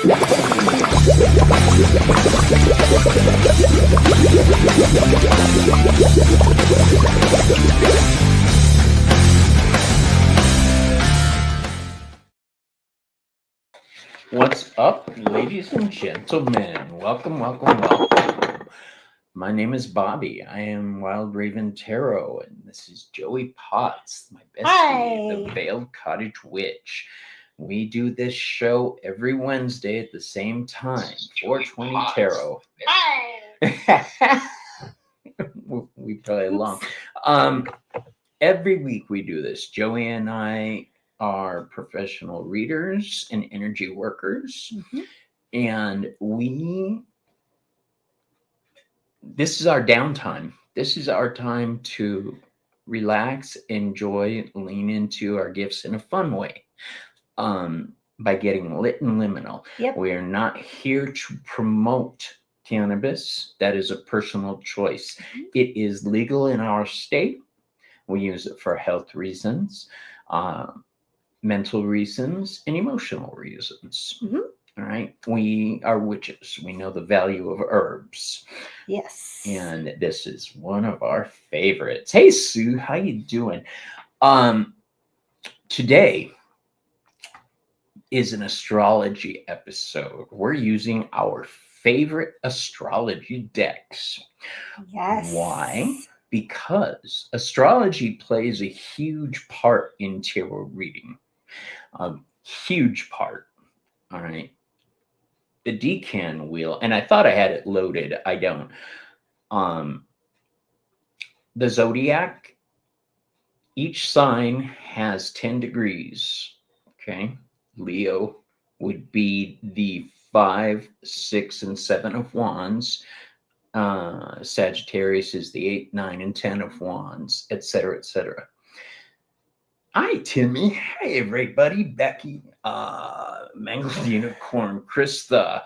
What's up, ladies and gentlemen? Welcome, welcome, welcome. My name is Bobby. I am Wild Raven Tarot, and this is Joey Potts, my bestie, the Veiled Cottage Witch. We do this show every Wednesday at the same time, 420 Tarot. We play along. Every week we do this. Joey and I are professional readers and energy workers. And this is our downtime. This is our time to relax, enjoy, lean into our gifts in a fun way. By getting lit and liminal. Yep. We are not here to promote cannabis. That is a personal choice. It is legal in our state. We use it for health reasons, mental reasons, and emotional reasons. All right. We are witches. We know the value of herbs. Yes. And this is one of our favorites. Hey, Sue, how you doing? Today is an astrology episode. We're using our favorite astrology decks. Yes. Why? Because astrology plays a huge part in tarot reading. A huge part. All right. The decan wheel, and I thought I had it loaded. I don't. The zodiac, each sign has 10 degrees. Okay. Leo would be the 5, 6, and 7 of wands. Sagittarius is the 8, 9, and 10 of wands, etc., etc. Hi, Timmy. Hey, everybody. Becky, Mangled Unicorn, Krista.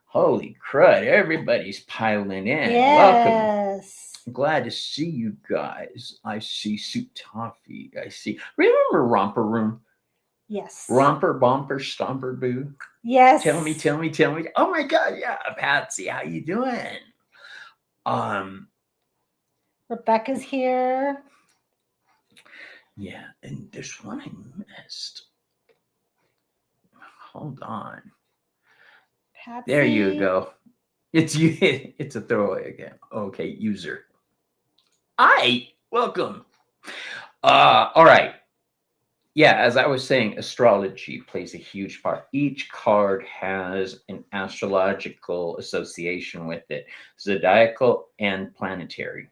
Holy crud, everybody's piling in. Welcome. Glad to see you guys. I see Sue Toffee. I see. Remember Romper Room? Yes. Romper, Bomper, Stomper, Boo. Yes. Tell me. Oh my God, yeah, Patsy, how you doing? Rebecca's here. Yeah, and there's one I missed. Hold on. Patsy. There you go. It's you. It's a throwaway again. Okay, user. Hi, welcome. All right. Yeah, as I was saying, astrology plays a huge part. Each card has an astrological association with it, zodiacal and planetary.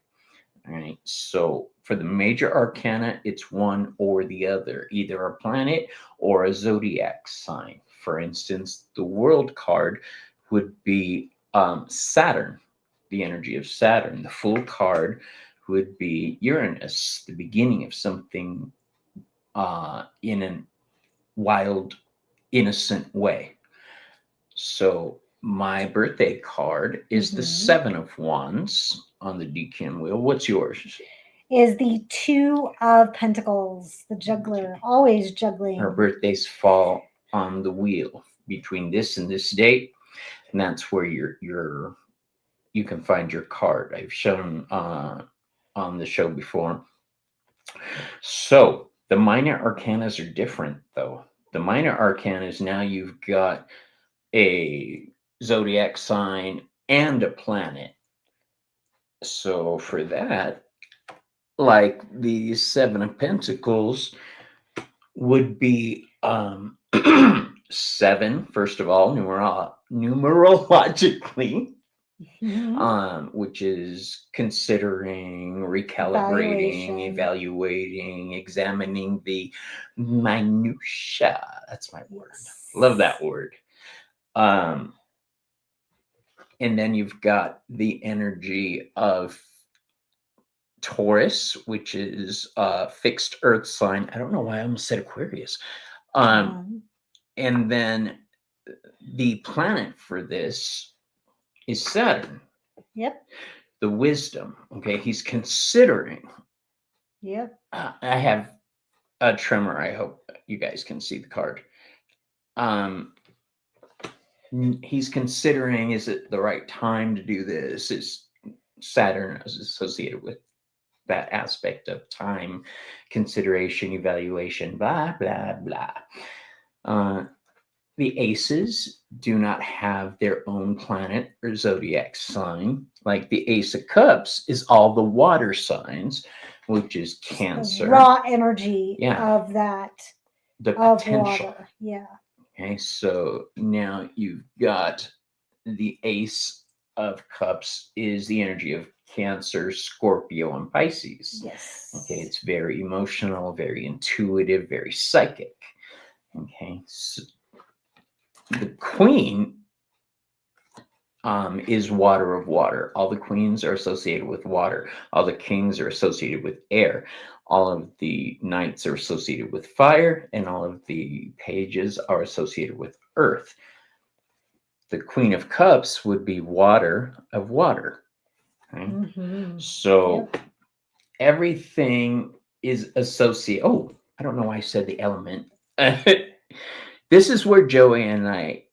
All right. So for the major arcana, it's one or the other, either a planet or a zodiac sign. For instance, the world card would be Saturn, the energy of Saturn. The full card would be Uranus, the beginning of something in a wild, innocent way. So my birthday card is the 7 of wands on the decan wheel. What's yours? Is the 2 of pentacles, the juggler, always juggling. Our birthdays fall on the wheel between this and this date, and that's where you can find your card. I've shown on the show before. So the minor arcanas are different, though. The minor arcanas, now you've got a zodiac sign and a planet. So for that, like the 7 of pentacles would be 7, first of all, numerologically, which is considering, recalibrating, evaluating, examining the minutia. That's my word. Love that word. And then you've got the energy of Taurus, which is a fixed earth sign. I don't know why I almost said Aquarius. And then the planet for this is Saturn. Yep. The wisdom. Okay. He's considering. Yep. I have a tremor. I hope you guys can see the card. he's considering, is it the right time to do this? Is Saturn is associated with that aspect of time, consideration, evaluation, blah, blah, blah. The aces do not have their own planet or zodiac sign. Like the Ace of Cups is all the water signs, which is The Cancer. raw energy Yeah. of that, The of potential. water. Yeah. Okay, so now you've got the Ace of Cups is the energy of Cancer, Scorpio, and Pisces. Yes. Okay, it's very emotional, very intuitive, very psychic. Okay, so the Queen is water of water. All the queens are associated with water. All the kings are associated with air. All of the knights are associated with fire, and all of the pages are associated with earth. The Queen of Cups would be water of water. Okay? Mhm. So everything is associated. Oh, I don't know why I said the element. This is where Joey and I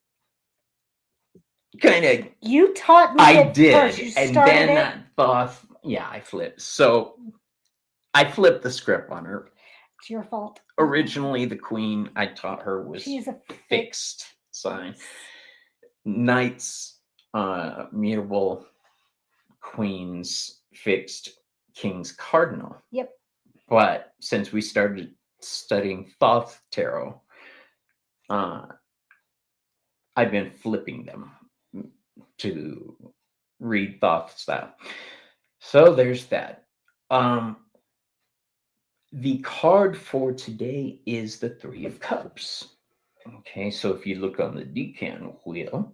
kind of You taught me I it did, first. You and started then it. I thought, yeah, I flipped. So I flipped the script on her. It's your fault. Originally, the Queen I taught her was She's a fixed sign. Knights, mutable. Queens, fixed. Kings, cardinal. Yep. But since we started studying Thoth tarot, I've been flipping them to read Thoth style. So there's that. The card for today is the Three of Cups. Okay, so if you look on the decan wheel,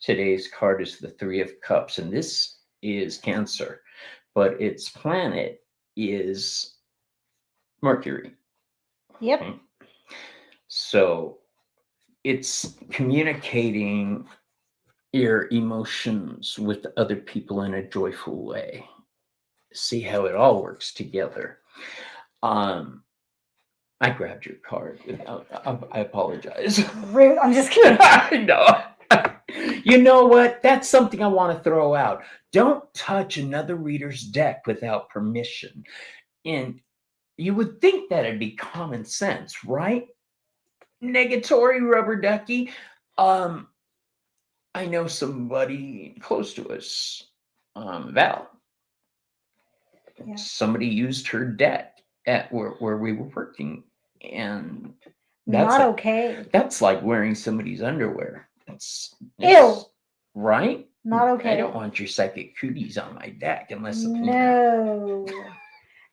today's card is the Three of Cups, and this is Cancer, but its planet is Mercury. Yep. Okay? So it's communicating your emotions with other people in a joyful way. See how it all works together. I grabbed your card without. I apologize. Rude. I'm just kidding. I know. You know what? That's something I want to throw out. Don't touch another reader's deck without permission. And you would think that it'd be common sense, right? Negatory rubber ducky. I know somebody close to us, Val. Yeah. Somebody used her deck at where we were working, and Not okay. That's like wearing somebody's underwear. It's Ew. Right? Not I okay. don't want your psychic cooties on my deck unless No.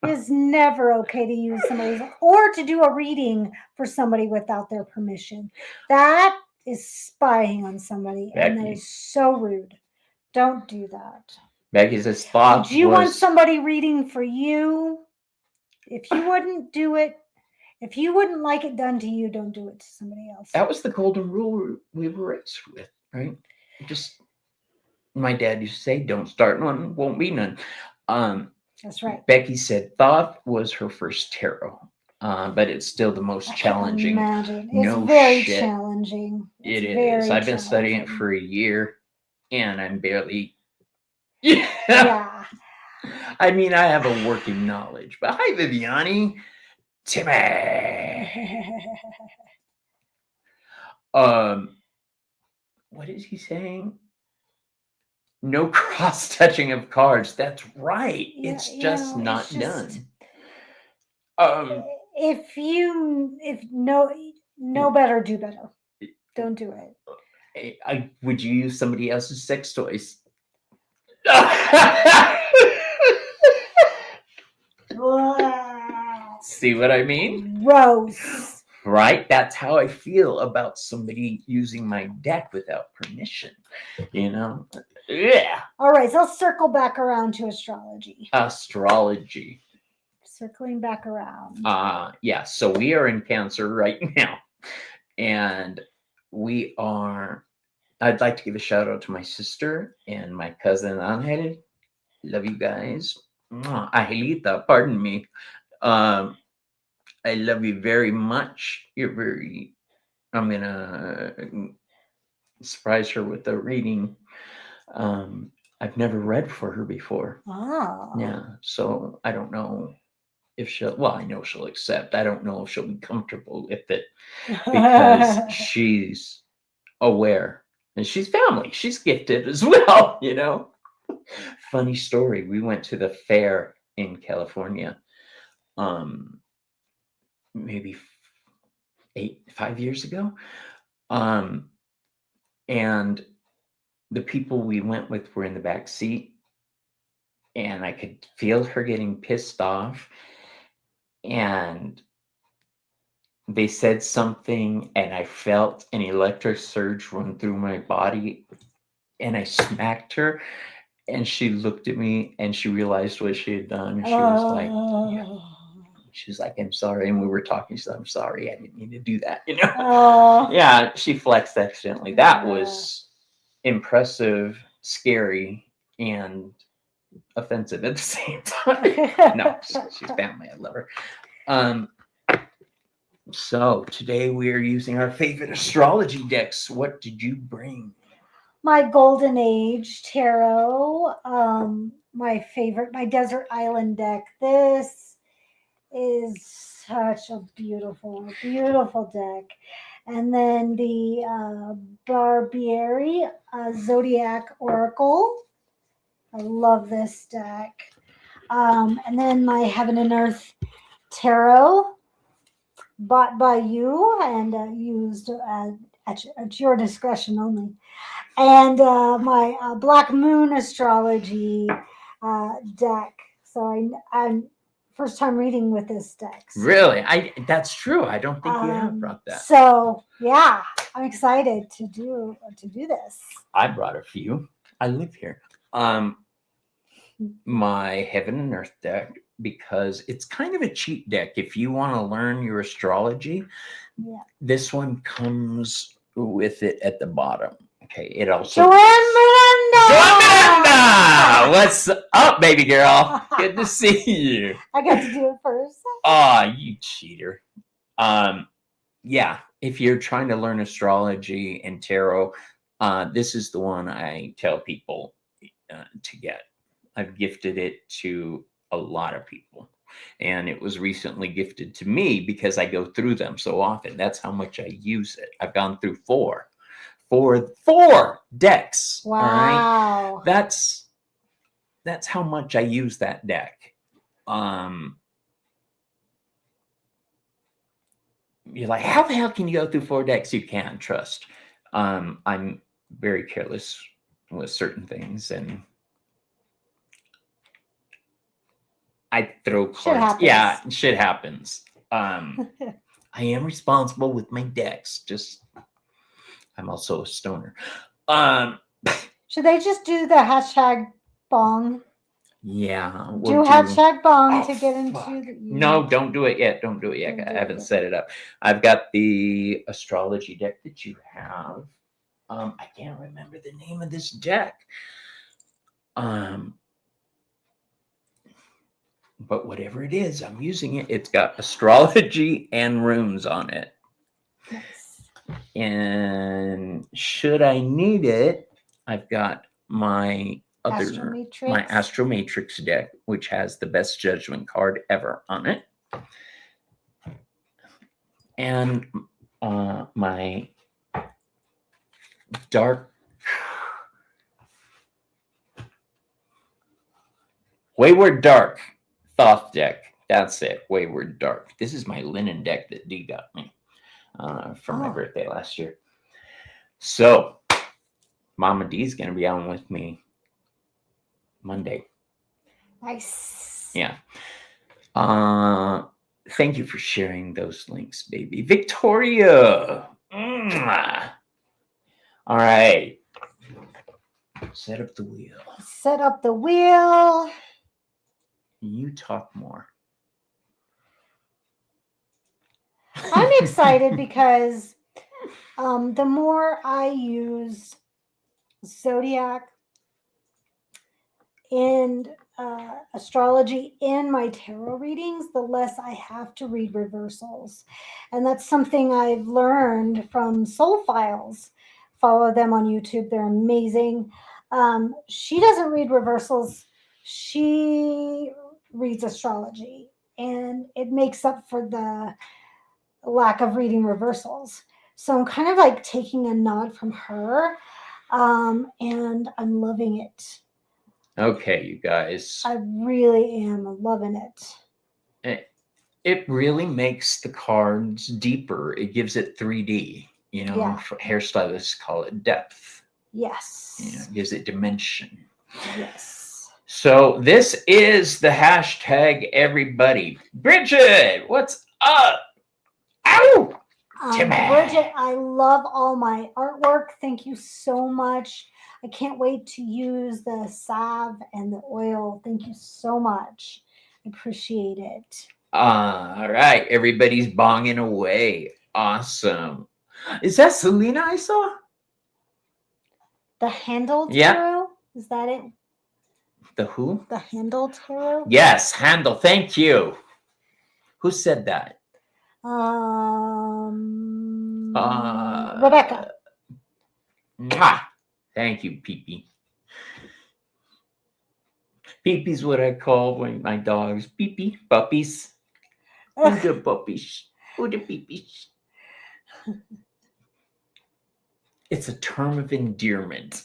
It's never okay to use somebody's or to do a reading for somebody without their permission. That is spying on somebody, and that Becky. is so rude. Don't do that. Becky says Thoth Would you want was somebody reading for you? If you wouldn't do it, if you wouldn't like it done to you, don't do it to somebody else. that was the golden rule we were raised with, right? Just my dad used to say, "Don't start one, won't be none." That's right. Becky said Thoth was her first tarot, but it's still the most challenging. Imagine. It's No very shit. challenging. It It's is. very I've been studying it challenging. for a year, and I'm barely. Yeah. I mean, I have a working knowledge. But hi, Viviani. Timmy. What is he saying? No cross touching of cards. That's right. Yeah, It's just not it's just- done. If know better, do better. Don't do it. Would you use somebody else's sex toys? See what I mean? Gross. Right? That's how I feel about somebody using my deck without permission. You know? Yeah. All right, so let's circle back around to astrology. Astrology. Circling back around. Yeah, so we are in Cancer right now. And we are, I'd like to give a shout out to my sister and my cousin Angel. Love you guys. Angelita, pardon me. I love you very much. I'm gonna surprise her with a reading. I've never read for her before. Oh. Yeah, so I don't know if she'll. Well, I know she'll accept. I don't know if she'll be comfortable with it because she's aware and she's family. She's gifted as well. Funny story. We went to the fair in California. Maybe 5 years ago. Um, and the people we went with were in the back seat, and I could feel her getting pissed off. And they said something, and I felt an electric surge run through my body, and I smacked her. And she looked at me, and she realized what she had done. And she was like, yeah. She was like, I'm sorry. And we were talking. She said, I'm sorry. I didn't mean to do that. Yeah, she flexed accidentally. That was impressive, scary, and offensive at the same time. No, she's family. I love her. So today we are using our favorite astrology decks. What did you bring? My Golden Age Tarot, my favorite, my Desert Island deck. This is such a beautiful, beautiful deck. And then the Barbieri Zodiac Oracle. I love this deck. And then my Heaven and Earth Tarot, bought by you and used at your discretion only. And my Black Moon Astrology deck. So I'm first time reading with this deck. So, Really? That's true. I don't think you have brought that. So yeah, I'm excited to do this. I brought a few. I live here. My Heaven and Earth deck, because it's kind of a cheat deck if you want to learn your astrology. Yeah. This one comes with it at the bottom. Okay. It also Joanne Miranda! What's up, baby girl? Good to see you. I got to do it first. Oh, you cheater. Yeah, if you're trying to learn astrology and tarot, this is the one I tell people to get. I've gifted it to a lot of people, and it was recently gifted to me because I go through them so often. That's how much I use it. I've gone through four decks. Wow. All right? That's how much I use that deck. You're like, how the hell can you go through 4 decks? You can, trust. I'm very careless with certain things, and I throw cards. Yeah, shit happens. I am responsible with my decks. I'm also a stoner. Should they just do the hashtag bong? Yeah. Do hashtag bong to get into No, don't do it yet. Don't do it yet. I haven't set it up. I've got the astrology deck that you have. I can't remember the name of this deck. But whatever it is, I'm using it. It's got astrology and runes on it. Nice. And should I need it, I've got my Astro Matrix deck, which has the best judgment card ever on it. And my dark Wayward Dark Thoth deck. That's it. Wayward Dark. This is my linen deck that D got me for my birthday last year. So Mama D's going to be on with me Monday. Nice. Yeah. Thank you for sharing those links, baby. Victoria. Mwah. All right. Set up the wheel. Set up the wheel. You talk more. I'm excited because the more I use zodiac and astrology in my tarot readings, the less I have to read reversals. And that's something I've learned from Soul Files Follow them on YouTube. They're amazing. She doesn't read reversals. She reads astrology, and it makes up for the lack of reading reversals. So I'm kind of like taking a nod from her, and I'm loving it. Okay, you guys. I really am loving it. It really makes the cards deeper. It gives it 3D. Yeah. Hairstylists call it depth. Yes. It gives it dimension. Yes. So this is the hashtag, everybody. Bridget, what's up? Ow! Timmy. Bridget, I love all my artwork. Thank you so much. I can't wait to use the salve and the oil. Thank you so much. I appreciate it. All right, everybody's bonging away. Awesome. Is that Selena I saw? The handled Yeah. tarot? Is that it? The who? The handled tarot? Yes, handle. Thank you. Who said that? Rebecca. Thank you, Pee-Pee. Pee-Pee's what I call my dogs. Pee-Pee, puppies. Who the puppies? Who the pee-pees? It's a term of endearment.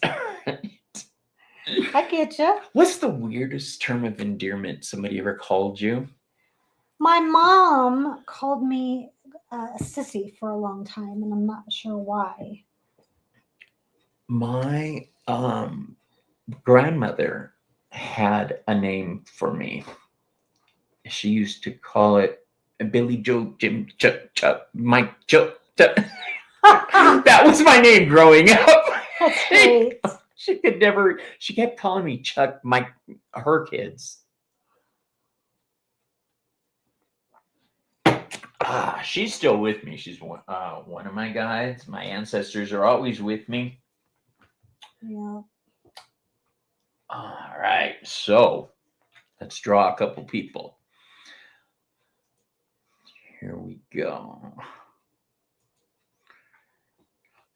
I get you. What's the weirdest term of endearment somebody ever called you? My mom called me a sissy for a long time, and I'm not sure why. My grandmother had a name for me. She used to call it Billy Joe Jim Chuck Mike Joe. That was my name growing up. That's great. She kept calling me Chuck, her kids. She's still with me. She's one of my guides. My ancestors are always with me. Yeah. All right, so let's draw a couple people. Here we go.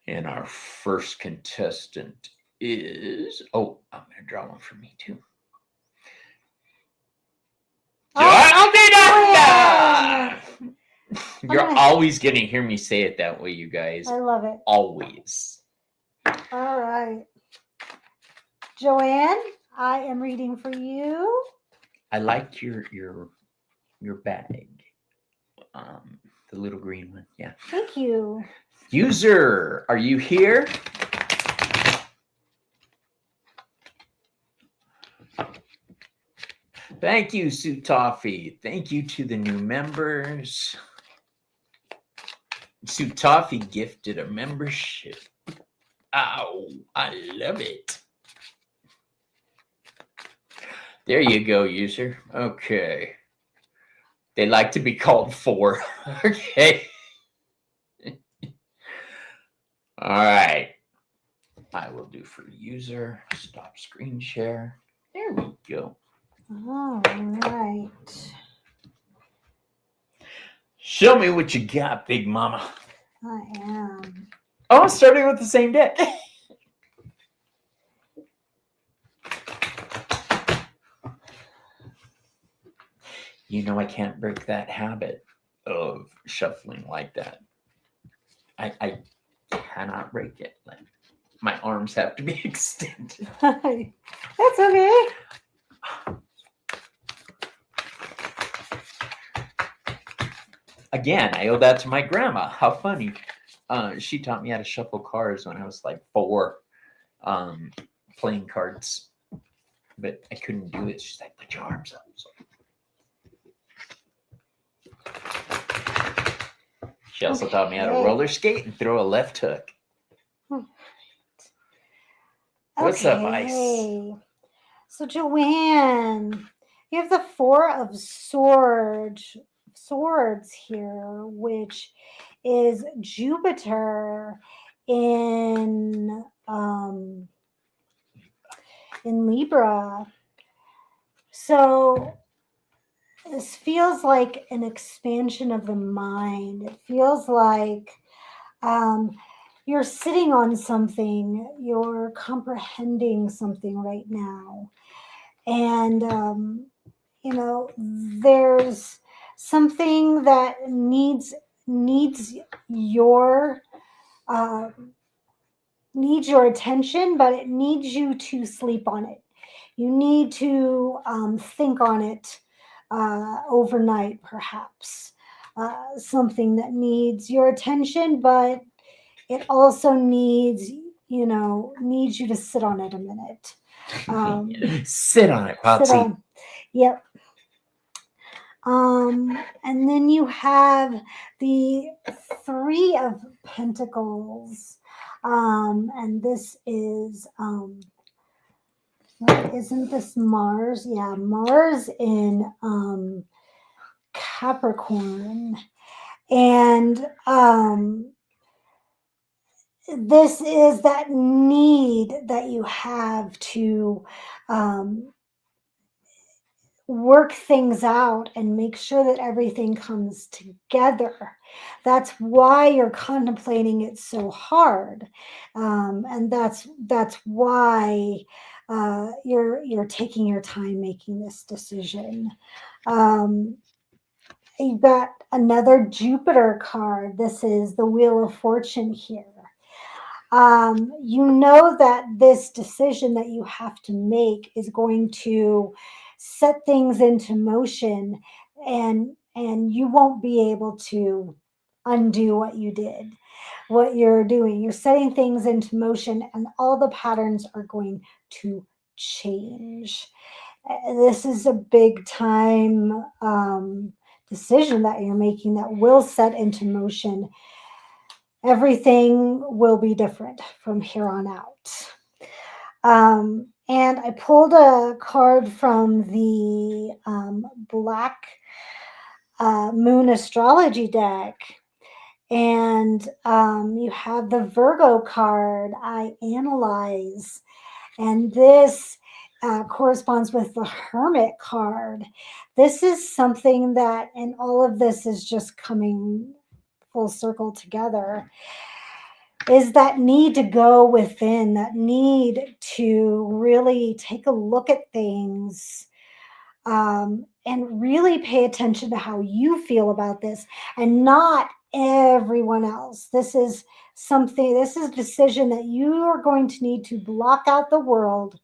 And our first contestant is, I'm going to draw one for me too. You're always going to hear me say it that way, you guys. I love it. Always. All right. Joanne, I am reading for you. I liked your bag. The little green one. Yeah. Thank you. User, are you here? Thank you, Sue Toffee. Thank you to the new members. Sue Toffee gifted a membership. Ow, I love it. There you go, user. Okay. They like to be called 4. Okay. All right. I will do for user. Stop screen share. There we go. All right. Show me what you got, big mama. I am. Oh, starting with the same deck. I can't break that habit of shuffling like that. I cannot break it. My arms have to be extended. That's okay. Again, I owe that to my grandma. How funny. She taught me how to shuffle cards when I was like 4, playing cards. But I couldn't do it. She's like, put your arms up. So. She also taught me how to roller skate and throw a left hook. What's up, Ice? So, Joanne, you have the 4 of swords here, which is Jupiter in Libra. So this feels like an expansion of the mind. It feels like you're sitting on something, you're comprehending something right now. And, there's something that needs your, uh, needs your attention, but it needs you to sleep on it. You need to think on it overnight, perhaps. Something that needs your attention, but it also needs you to sit on it a minute. Sit on it, Sit Patsy. on. Yep. And then you have the Three of Pentacles. And this is, isn't this Mars? Yeah, Mars in Capricorn. And this is that need that you have to work things out and make sure that everything comes together. That's why you're contemplating it so hard, and that's why you're taking your time making this decision. You've got another Jupiter card. This is the Wheel of Fortune here. You know that this decision that you have to make is going to set things into motion, and you won't be able to undo what you did, what you're doing. You're setting things into motion, and all the patterns are going to change. This is a big time decision that you're making that will set into motion. Everything will be different from here on out. And I pulled a card from the Black Moon Astrology deck. And you have the Virgo card, I analyze. And this corresponds with the Hermit card. This is something that, and all of this is just coming full circle together, is that need to go within, that need to really take a look at things, and really pay attention to how you feel about this and not everyone else. This is a decision that you are going to need to block out the world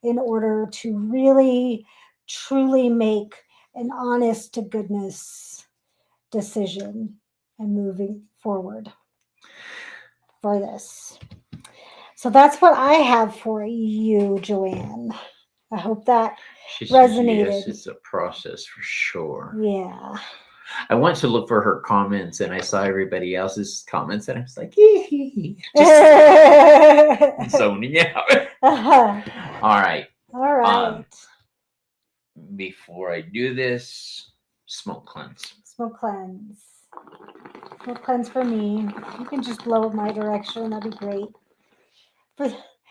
in order to really, truly make an honest to goodness decision and moving forward for this. So that's what I have for you, Joanne. I hope that She says, resonated. yes, it's a process for sure. Yeah. I went to look for her comments and I saw everybody else's comments and I was like, just zoning out. All right. All right. Before I do this, smoke cleanse. Smoke cleanse. Smoke cleanse for me. You can just blow it my direction. That'd be great.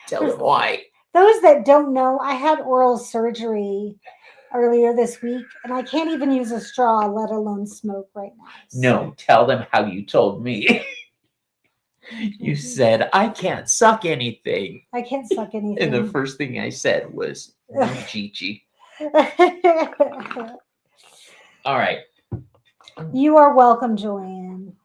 Tell them why. Those that don't know, I had oral surgery earlier this week, and I can't even use a straw, let alone smoke right now. No, tell them how you told me. You said, I can't suck anything. I can't suck anything. And the first thing I said was, Gigi. All right. You are welcome, Joanne.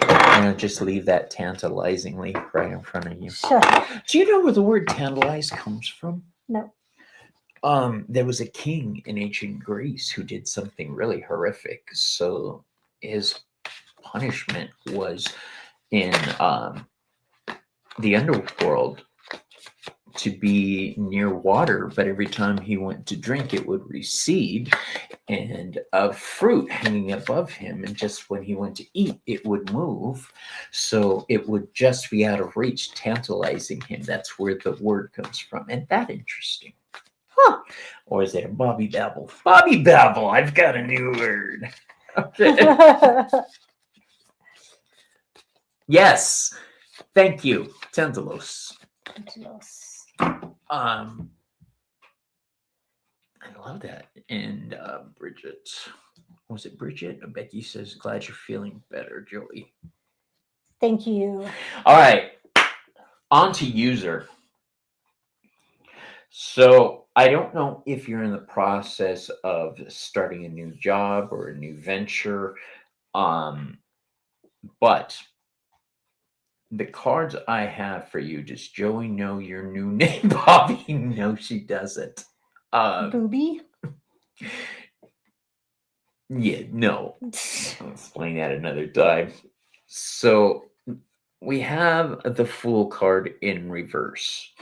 I'm going to just leave that tantalizingly right in front of you. Shut up. Do you know where the word tantalize comes from? No. There was a king in ancient Greece who did something really horrific. So his punishment was in the underworld to be near water, but every time he went to drink, it would recede, and a fruit hanging above him, and just when he went to eat, it would move, so it would just be out of reach, tantalizing him. That's where the word comes from. And that interesting. Huh. Or is it a Bobby Babble? Bobby Babble, I've got a new word. Yes. Thank you. Tantalos. I love that. And Bridget, was it Bridget? Becky says, glad you're feeling better, Joey. Thank you. All right, on to user. So I don't know if you're in the process of starting a new job or a new venture, but the cards I have for you, does Joey know your new name, Bobby? No, she doesn't. Booby. Yeah, no. I'll explain that another time. So we have the Fool card in reverse.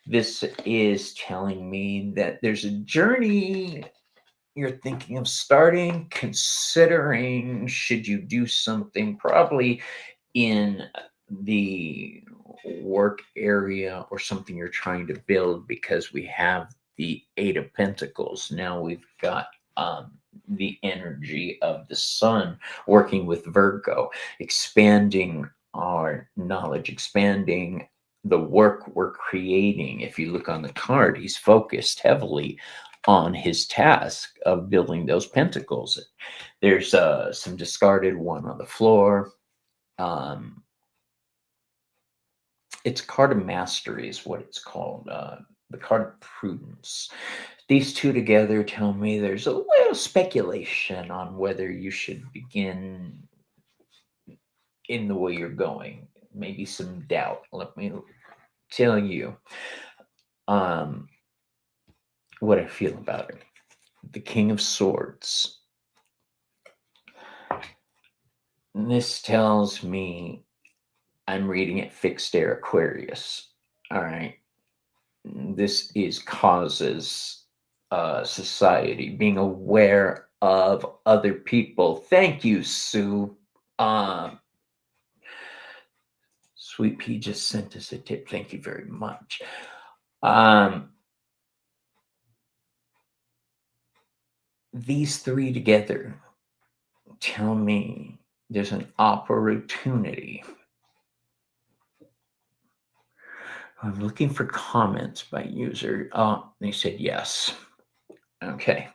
This is telling me that there's a journey you're thinking of starting, considering should you do something probably in the work area or something you're trying to build, because we have the Eight of Pentacles. Now we've got the energy of the sun working with Virgo, expanding our knowledge, expanding the work we're creating. If you look on the card, he's focused heavily on his task of building those pentacles. There's some discarded one on the floor. It's a card of mastery is what it's called. The card of prudence. These two together tell me there's a little speculation on whether you should begin in the way you're going. Maybe some doubt. Let me tell you what I feel about it. The King of Swords. And this tells me, I'm reading it fixed air Aquarius. All right. This is causes society, being aware of other people. Thank you, Sue. Sweet Pea just sent us a tip. Thank you very much. These three together tell me there's an opportunity. I'm looking for comments by user. Oh, they said yes. Okay.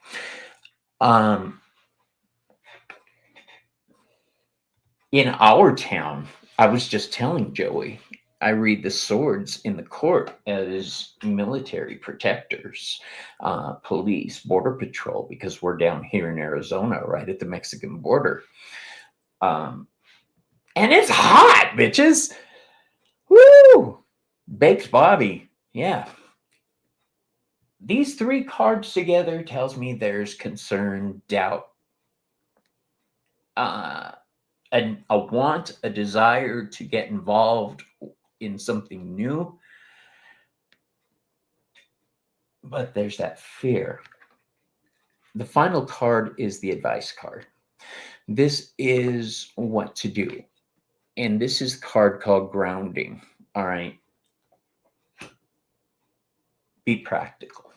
In our town, I was just telling Joey, I read the swords in the court as military protectors, police, border patrol, because we're down here in Arizona, right at the Mexican border. And it's hot, bitches. Woo! Bakes Bobby. Yeah. These three cards together tells me there's concern, doubt, a want, a desire to get involved in something new, but there's that fear. The final card is the advice card. This is what to do, and this is the card called grounding. All right, be practical.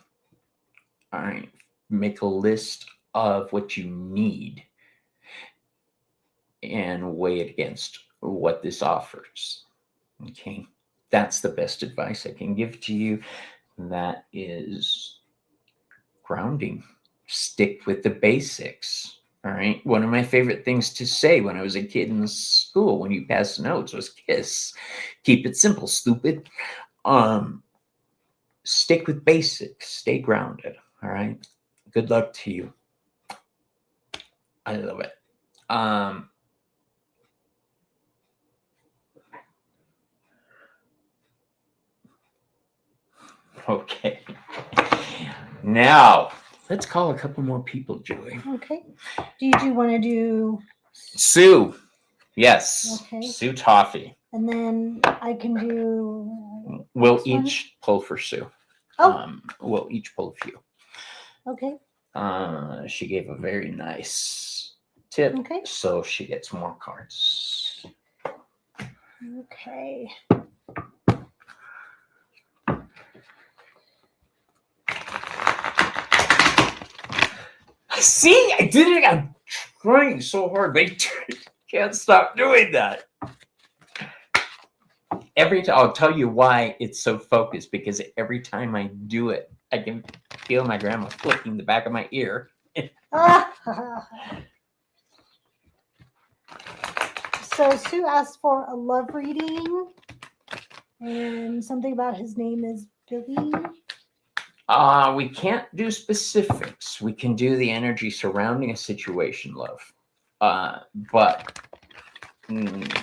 All right, make a list of what you need and weigh it against what this offers. Okay, that's the best advice I can give to you. That is grounding. Stick with the basics. All right. One of my favorite things to say when I was a kid in school when you pass notes was kiss. Keep it simple, stupid. Stick with basics. Stay grounded. All right. Good luck to you. I love it. Okay. Now, let's call a couple more people, Joey. Okay. Did you want to do Sue? Yes. Okay. Sue Toffee. And then I can do. We'll next one? each pull for Sue. Oh. We'll each pull a few. Okay. She gave a very nice tip, Okay. so she gets more cards. Okay. See, I did it. I'm trying so hard, but I can't stop doing that. Every time, I'll tell you why it's so focused, because every time I do it, I can feel my grandma flicking the back of my ear. So Sue asked for a love reading and something about his name is Billy. We can't do specifics. We can do the energy surrounding a situation, love. But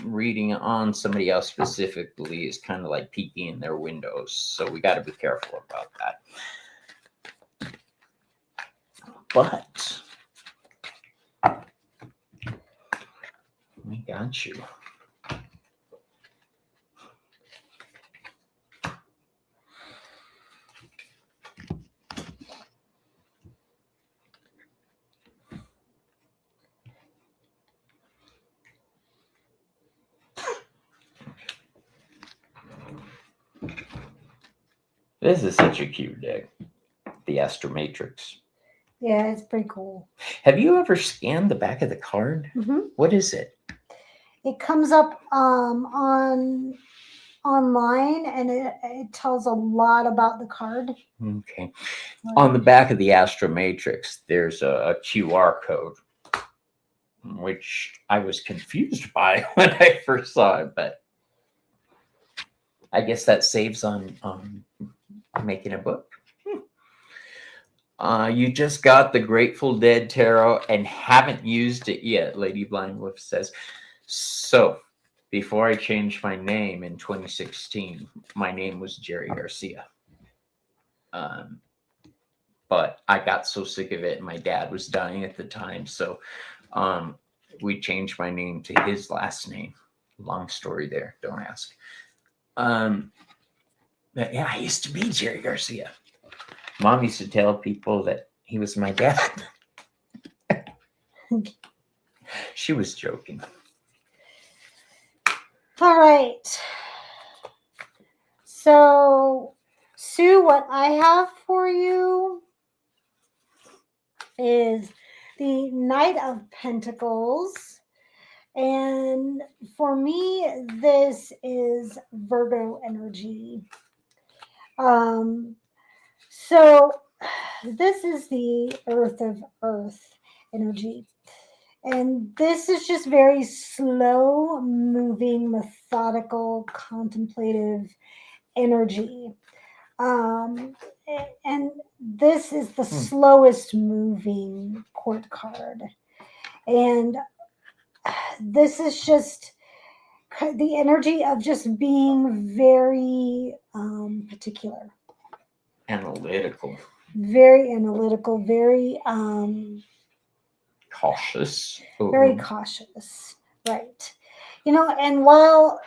reading on somebody else specifically is kind of like peeking in their windows. So we got to be careful about that. But we got you. This is such a cute deck, the Astro Matrix. Yeah, it's pretty cool. Have you ever scanned the back of the card? Mm-hmm. What is it? It comes up on online, and it tells a lot about the card. Okay. On the back of the Astro Matrix, there's a QR code, which I was confused by when I first saw it, but I guess that saves on making a book. You just got the Grateful Dead Tarot and haven't used it yet, Lady Blind Wolf says. So, before I changed my name in 2016, my name was Jerry Garcia. But I got so sick of it, and my dad was dying at the time, so we changed my name to his last name. Long story there, don't ask. But yeah, I used to be Jerry Garcia. Mom used to tell people that he was my dad. She was joking. All right. So, Sue, what I have for you is the Knight of Pentacles. And for me, this is Virgo energy. So this is the Earth of Earth energy. And this is just very slow moving, methodical, contemplative energy. And this is the slowest moving court card. And this is just the energy of just being very particular. Analytical. Very analytical, very cautious. Very cautious, right. And while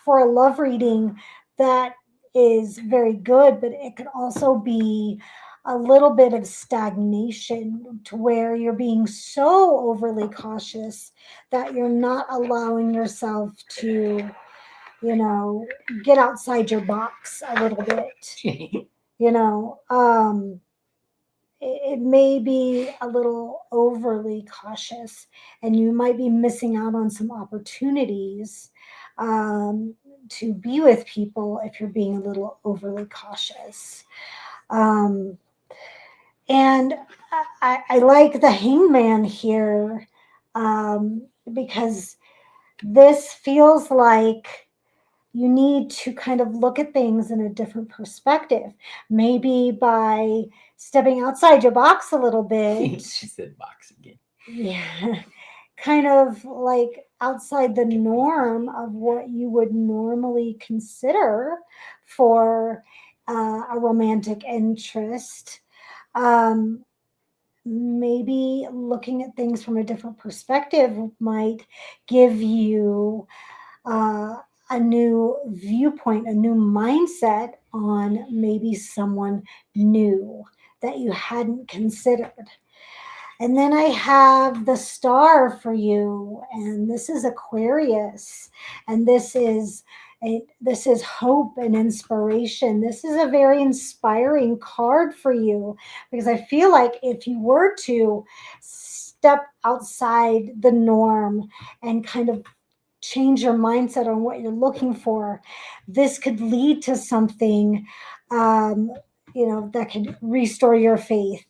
for a love reading, that is very good, but it could also be a little bit of stagnation to where you're being so overly cautious that you're not allowing yourself to, get outside your box a little bit. It may be a little overly cautious, and you might be missing out on some opportunities to be with people if you're being a little overly cautious. And I like the Hangman here because this feels like you need to kind of look at things in a different perspective, maybe by stepping outside your box a little bit. She said box again. Yeah, kind of like outside the norm of what you would normally consider for a romantic interest. Maybe looking at things from a different perspective might give you a new viewpoint, a new mindset on maybe someone new that you hadn't considered. And then I have the star for you, and this is Aquarius, and this is hope and inspiration. This is a very inspiring card for you, because I feel like if you were to step outside the norm and kind of change your mindset on what you're looking for, this could lead to something, that could restore your faith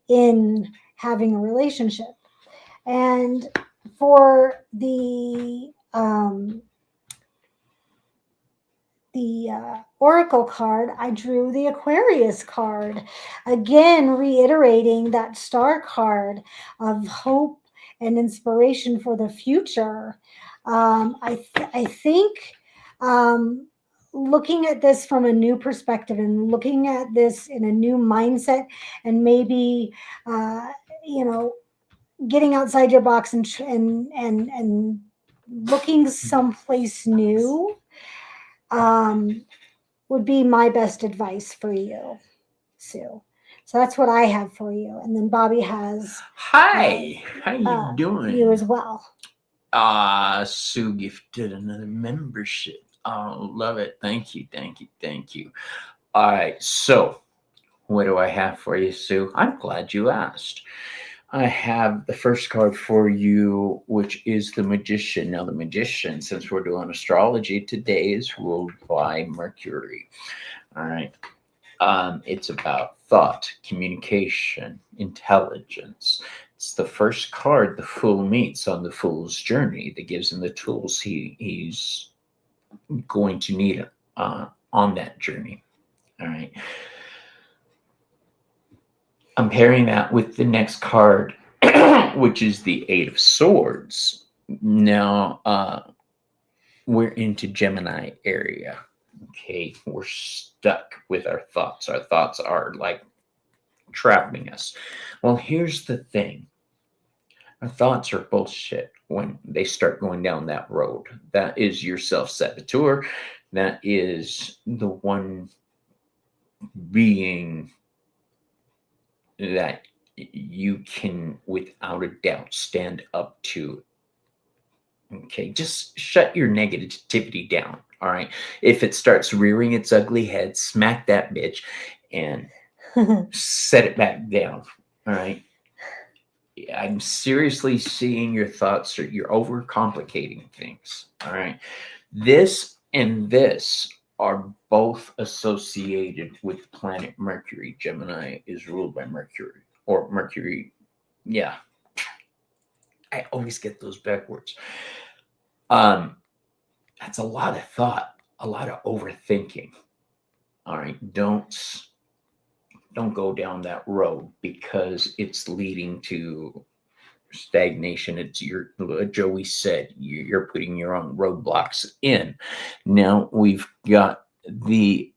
in having a relationship. And for the the oracle card, I drew the Aquarius card, again reiterating that star card of hope and inspiration for the future. I think looking at this from a new perspective and looking at this in a new mindset, and maybe uh, you know, getting outside your box and looking someplace new, um, would be my best advice for you, Sue. So that's what I have for you. And then Bobby has Hi, how you doing? you as well. Sue gifted another membership. Oh, love it. Thank you, thank you, thank you. All right, so what do I have for you, Sue? I'm glad you asked. I have the first card for you, which is the Magician. Now, the Magician, since we're doing astrology today, is ruled by Mercury. All right. It's about thought, communication, intelligence. It's the first card the Fool meets on the Fool's journey that gives him the tools he's going to need on that journey. All right. I'm pairing that with the next card, which is the Eight of Swords. Now, we're into Gemini area. Okay, we're stuck with our thoughts. Our thoughts are like trapping us. Well, here's the thing. Our thoughts are bullshit when they start going down that road. That is your self-saboteur. That is the one being that you can, without a doubt, stand up to. Okay, just shut your negativity down. All right. If it starts rearing its ugly head, smack that bitch and set it back down. All right. I'm seriously seeing your thoughts, or you're overcomplicating things. All right. This and this are both associated with planet Mercury. Gemini is ruled by Mercury, or Mercury. Yeah. I always get those backwards. That's a lot of thought, a lot of overthinking. All right. Don't go down that road, because it's leading to stagnation. It's your, Joey said, you're putting your own roadblocks in. Now we've got the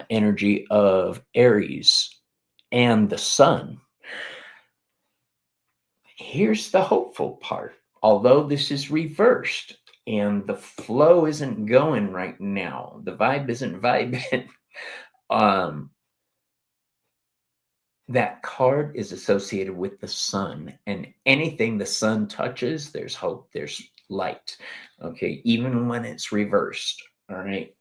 energy of Aries and the sun. Here's the hopeful part. Although this is reversed and the flow isn't going right now, the vibe isn't vibing, that card is associated with the sun, and anything the sun touches, there's hope, there's light. Okay, even when it's reversed. All right.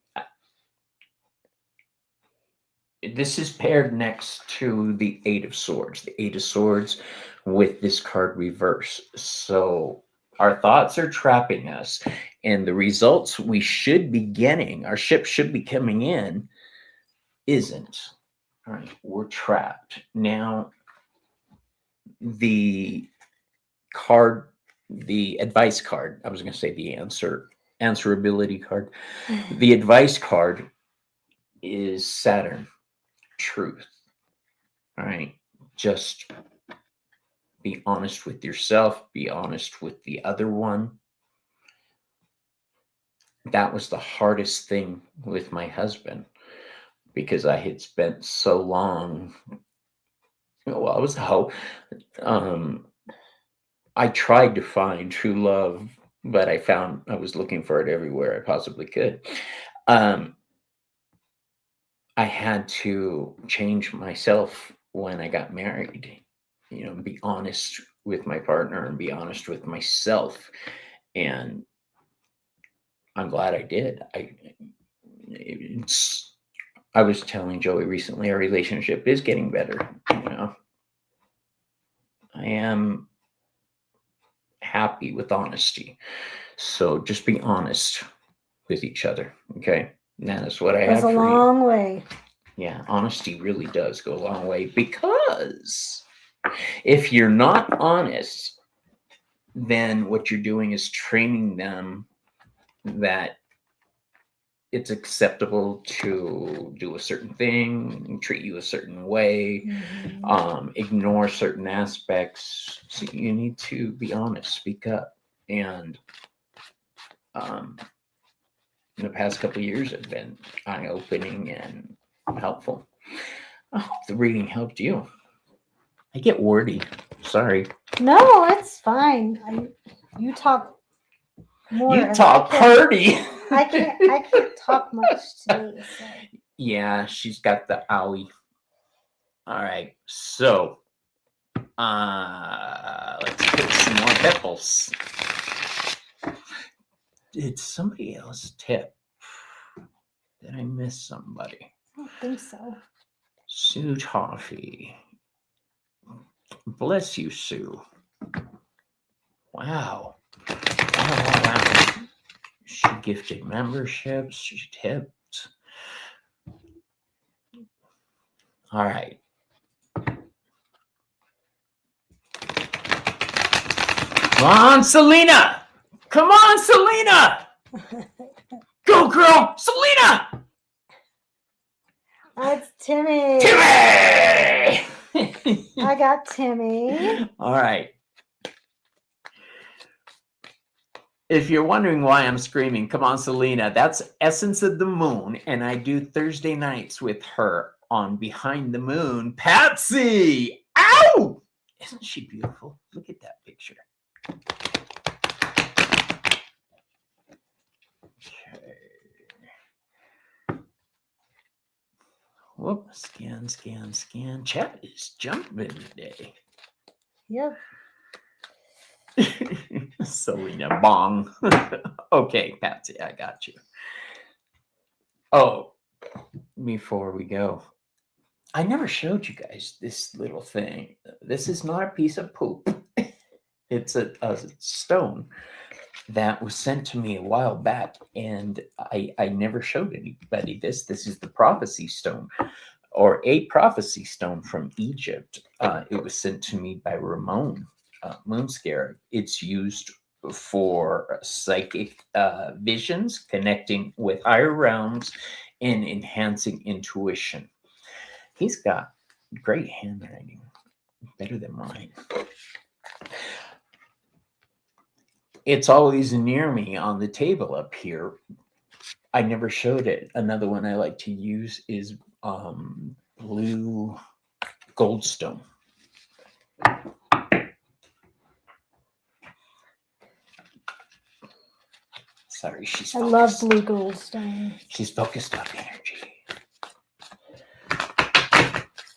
This is paired next to the Eight of Swords. The Eight of Swords with this card reverse. So our thoughts are trapping us, and the results we should be getting, our ship should be coming in, isn't. All right, we're trapped. Now, the card, the advice card, I was going to say the answerability card. The advice card is Saturn, truth. All right, just be honest with yourself, be honest with the other one. That was the hardest thing with my husband, because I had spent so long, well, I was how I tried to find true love, but I found I was looking for it everywhere I possibly could. I had to change myself when I got married, be honest with my partner and be honest with myself. And I'm glad I did. I was telling Joey recently, our relationship is getting better. I am happy with honesty. So just be honest with each other. Okay. And that is what I have for you. Goes a long way. Yeah, honesty really does go a long way, because if you're not honest, then what you're doing is training them that it's acceptable to do a certain thing, treat you a certain way, ignore certain aspects. So you need to be honest, speak up. And in the past couple of years have been eye-opening and helpful. I hope the reading helped you. I get wordy. Sorry. No, it's fine. You talk more. You talk purdy. I can't talk much today. So. Yeah, she's got the owie. All right, so let's put some more pepples. Did somebody else tip? Did I miss somebody? I don't think so. Sue Toffee. Bless you, Sue. Wow. Wow. She gifted memberships. She tipped. All right. Come on, Selena. Come on, Selena. Go, girl. Selena. That's Timmy. Timmy. I got Timmy. All right. If you're wondering why I'm screaming, come on, Selena, that's Essence of the Moon. And I do Thursday nights with her on Behind the Moon. Patsy! Ow! Isn't she beautiful? Look at that picture. Okay. Whoop, scan. Chat is jumping today. Yep. Selena Bong. Okay, Patsy, I got you. Oh, before we go, I never showed you guys this little thing. This is not a piece of poop. It's a stone that was sent to me a while back, and I never showed anybody this. This is the prophecy stone, or a prophecy stone from Egypt. It was sent to me by Ramon Moonscare. It's used for psychic visions, connecting with higher realms, and enhancing intuition. He's got great handwriting, better than mine. It's always near me on the table up here. I never showed it. Another one I like to use is blue goldstone. Sorry, she's focused. I love blue goldstone. She's focused on energy.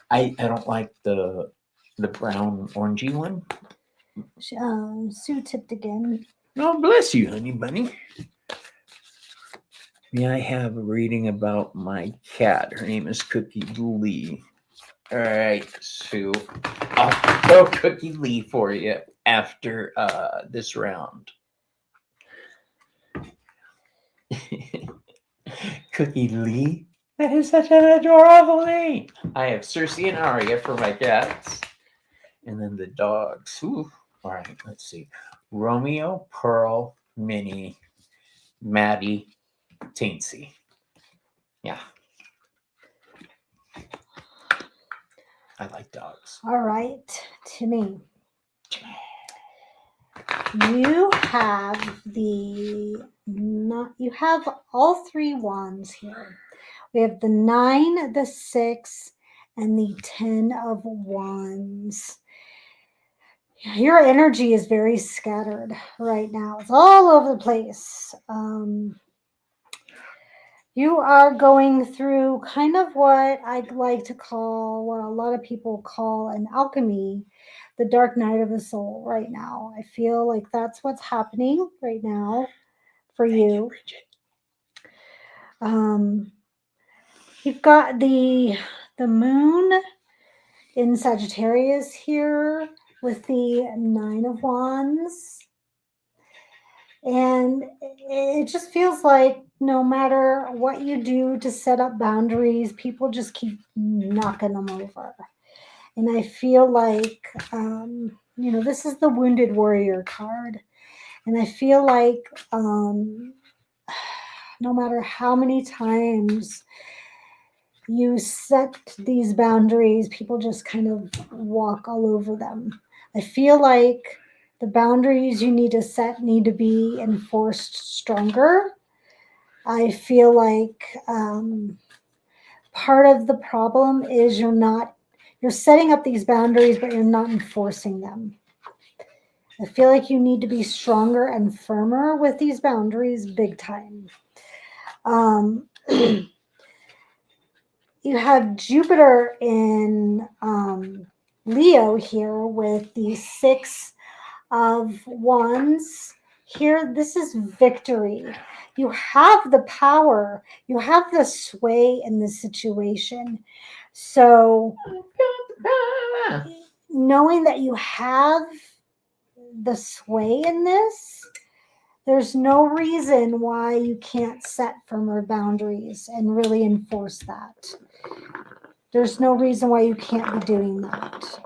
I don't like the brown orangey one. Sue tipped again. Oh, bless you, honey bunny. May I have a reading about my cat? Her name is Cookie Lee. All right, Sue. I'll go Cookie Lee for you after this round. Cookie Lee? That is such an adorable name. I have Cersei and Arya for my cats. And then the dogs. Ooh. All right, let's see. Romeo, Pearl, Minnie, Maddie, Teensy. Yeah. I like dogs. All right, Timmy. You have all three wands here. We have the 9, the 6, and the 10 of wands. Your energy is very scattered right now. It's all over the place. You are going through kind of what I'd like to call, what a lot of people call an alchemy, the dark night of the soul right now. I feel like that's what's happening right now for you. You've got the moon in Sagittarius here with the 9 of wands. And it just feels like no matter what you do to set up boundaries, people just keep knocking them over. And I feel like, this is the Wounded Warrior card. And I feel like no matter how many times you set these boundaries, people just kind of walk all over them. I feel like the boundaries you need to set need to be enforced stronger. I feel like part of the problem is you're setting up these boundaries, but you're not enforcing them. I feel like you need to be stronger and firmer with these boundaries big time. You have Jupiter in Leo here with the 6 of Wands. Here, this is victory. You have the power. You have the sway in this situation. So, knowing that you have the sway in this, there's no reason why you can't set firmer boundaries and really enforce that. There's no reason why you can't be doing that.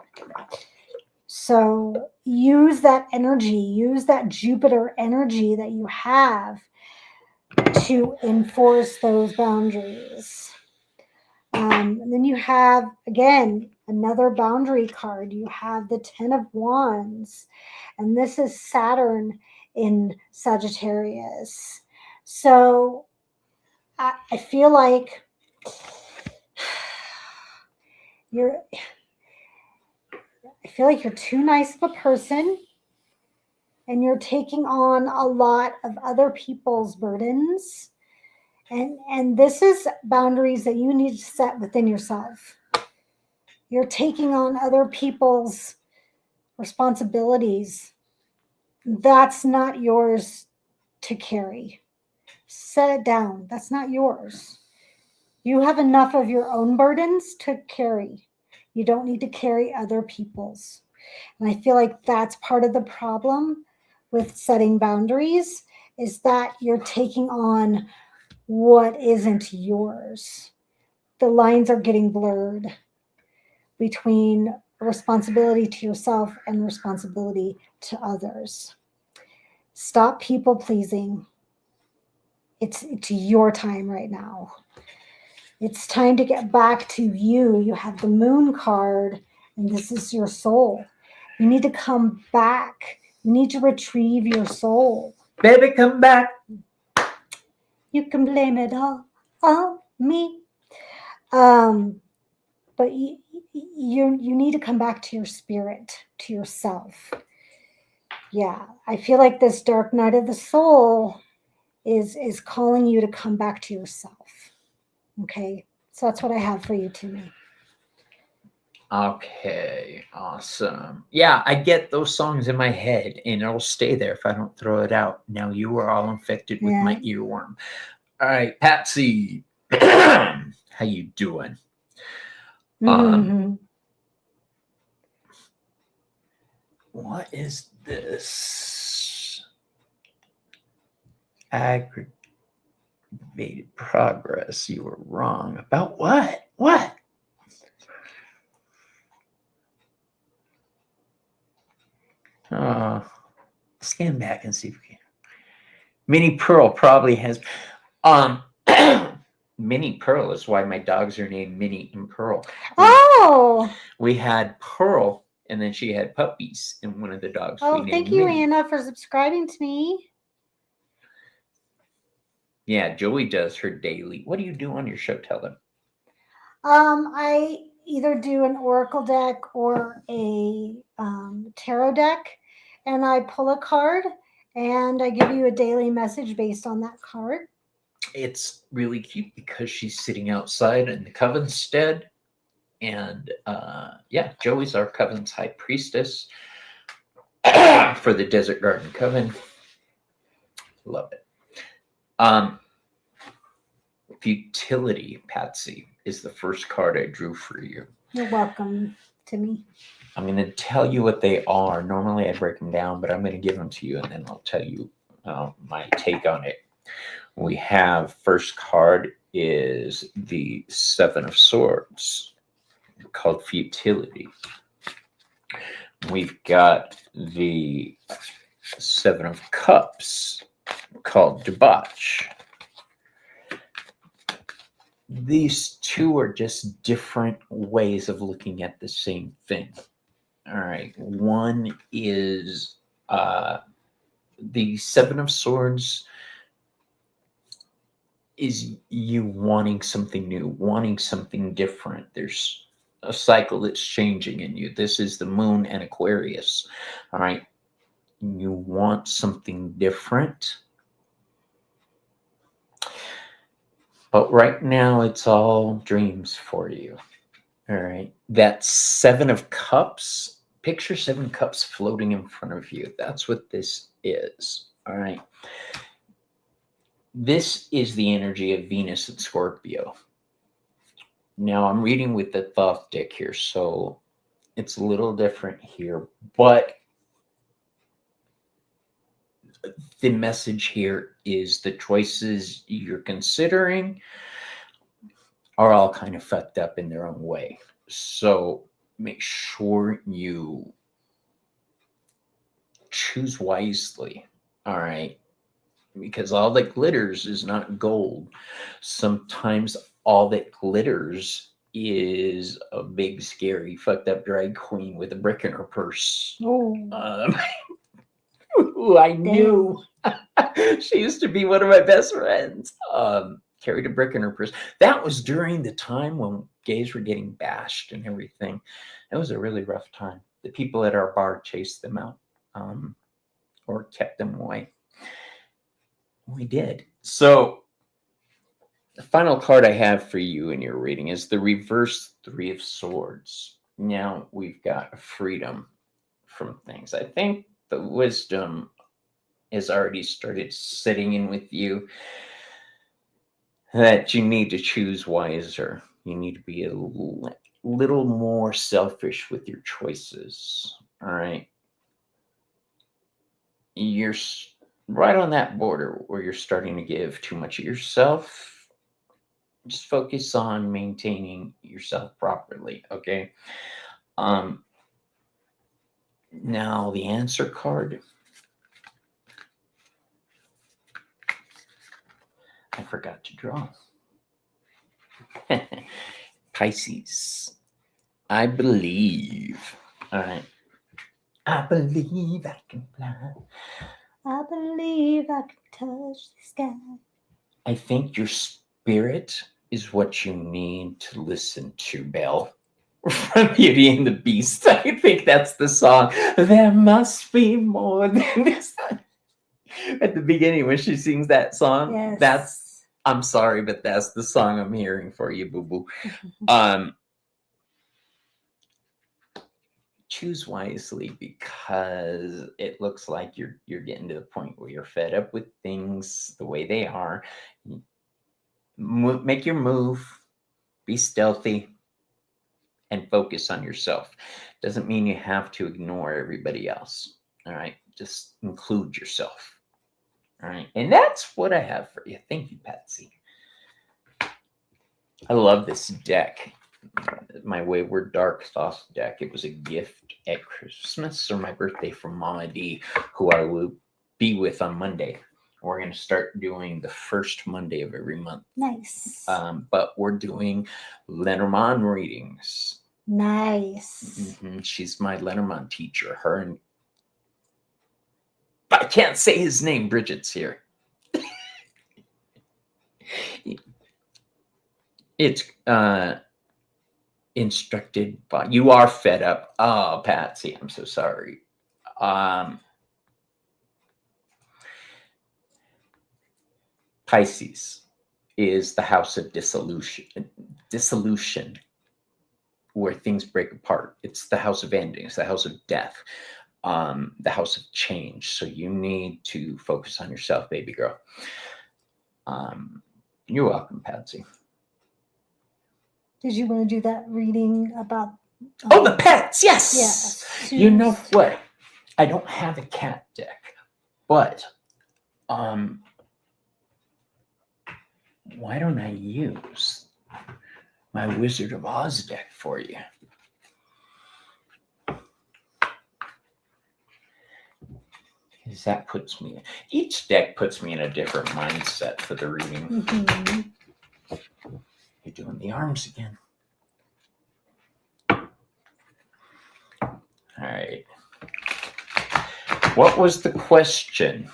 So use that energy, use that Jupiter energy that you have to enforce those boundaries. And then you have, again, another boundary card. You have the 10 of Wands, and this is Saturn in Sagittarius. So I feel like you're too nice of a person, and you're taking on a lot of other people's burdens. And this is boundaries that you need to set within yourself. You're taking on other people's responsibilities. That's not yours to carry. Set it down. That's not yours. You have enough of your own burdens to carry. You don't need to carry other people's. And I feel like that's part of the problem with setting boundaries, is that you're taking on what isn't yours. The lines are getting blurred between responsibility to yourself and responsibility to others. Stop people pleasing. It's your time right now. It's time to get back to you. You have the Moon card, and this is your soul. You need to come back. You need to retrieve your soul. Baby, come back. You can blame it all on me. But you need to come back to your spirit, to yourself. Yeah, I feel like this dark night of the soul is calling you to come back to yourself. Okay, so that's what I have for you, Timmy. Okay, awesome. Yeah, I get those songs in my head, and it'll stay there if I don't throw it out. Now you are all infected with my earworm. All right, Patsy, how you doing? What is this? Aggravated progress. You were wrong about what? What? Scan back and see if we can. Minnie Pearl probably has. Minnie Pearl is why my dogs are named Minnie and Pearl. Oh! We had Pearl, and then she had puppies, and one of the dogs. Oh, thank you, Minnie. Anna, for subscribing to me. Yeah, Joey does her daily. What do you do on your show? Tell them. I either do an oracle deck or a tarot deck, and I pull a card, and I give you a daily message based on that card. It's really cute because she's sitting outside in the Coven's stead. And yeah, Joey's our Coven's high priestess for the Desert Garden Coven. Love it. Futility, Patsy, is the first card I drew for you. You're welcome, Timmy. I'm going to tell you what they are. Normally I break them down, but I'm going to give them to you, and then I'll tell you my take on it. We have first card is the 7 of Swords, called Futility. We've got the 7 of Cups, called Debauch. these two are just different ways of looking at the same thing. All right. One is the Seven of Swords is you wanting something new, wanting something different. There's a cycle that's changing in you. This is the moon and Aquarius. All right. You want something different. But right now, it's all dreams for you. All right. That Seven of Cups, picture Seven Cups floating in front of you. That's what this is. All right. This is the energy of Venus and Scorpio. Now, I'm reading with the Thoth deck here, so it's a little different here, but the message here is the choices you're considering are all kind of fucked up in their own way. So make sure you choose wisely. All right. Because all that glitters is not gold. Sometimes all that glitters is a big, scary, fucked up drag queen with a brick in her purse. Oh, Who I knew. She used to be one of my best friends. Carried a brick in her purse. That was during the time when gays were getting bashed and everything. It was a really rough time. The people at our bar chased them out, or kept them away. We did. So the final card I have for you in your reading is the reverse Three of Swords. Now we've got freedom from things. I think the wisdom has already started sitting in with you, that you need to choose wiser. You need to be a little more selfish with your choices. All right. You're right on that border where you're starting to give too much of yourself. Just focus on maintaining yourself properly. Okay. Now the answer card. I forgot to draw. Pisces. I believe. All right. I believe I can fly. I believe I can touch the sky. I think your spirit is what you need to listen to, Belle. From Beauty and the Beast. I think that's the song. There must be more than this. At the beginning when she sings that song, Yes. I'm sorry, but that's the song I'm hearing for you, boo-boo. Choose wisely, because it looks like you're getting to the point where you're fed up with things the way they are. Make your move, be stealthy, and focus on yourself. Doesn't mean you have to ignore everybody else. All right, just include yourself. All right, and that's what I have for you. Thank you, Patsy. I love this deck. My Wayward Dark Thoughts deck. It was a gift at Christmas or my birthday from Mama D, who I will be with on Monday. We're going to start doing the first Monday of every month. Nice. But we're doing Lenormand readings. Nice. She's my Lenormand teacher. Her and I can't say his name. Bridget's here. It's instructed by, you are fed up. Oh, Patsy, I'm so sorry. Pisces is the house of dissolution, where things break apart. It's the house of endings, the house of death, the house of change. So you need to focus on yourself, baby girl. You're welcome, Patsy. Did you want to do that reading about? Oh, the pets, yes. Yes. You know what? I don't have a cat deck, but why don't I use my Wizard of Oz deck for you? Because that puts me, each deck puts me in a different mindset for the reading. the arms again. All right. What was the question?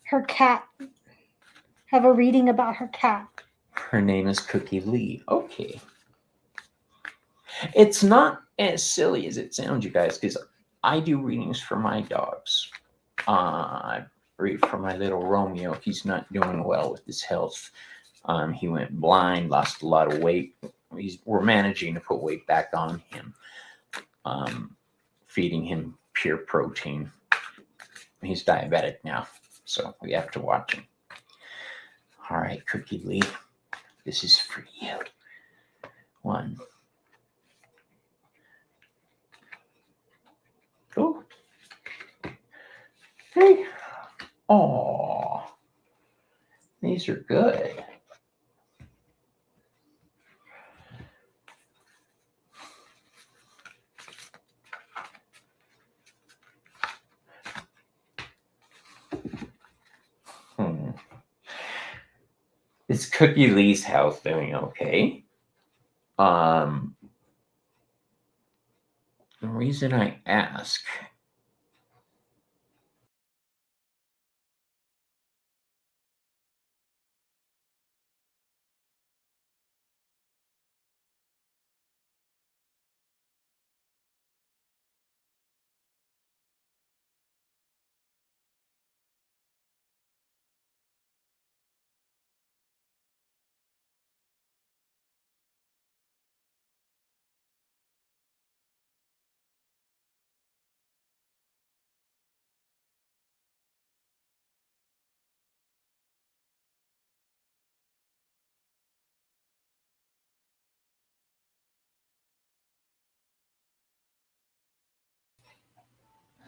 Her cat. Have a reading about her cat. Her name is Cookie Lee. Okay. It's not as silly as it sounds, you guys, because I do readings for my dogs. I read for my little Romeo. He's not doing well with his health. He went blind, lost a lot of weight. We're managing to put weight back on him. Feeding him pure protein. He's diabetic now, so we have to watch him. All right, Cookie Lee, this is for you. 1. Oh. Hey. Oh. These are good. Is Cookie Lee's health doing okay? The reason I ask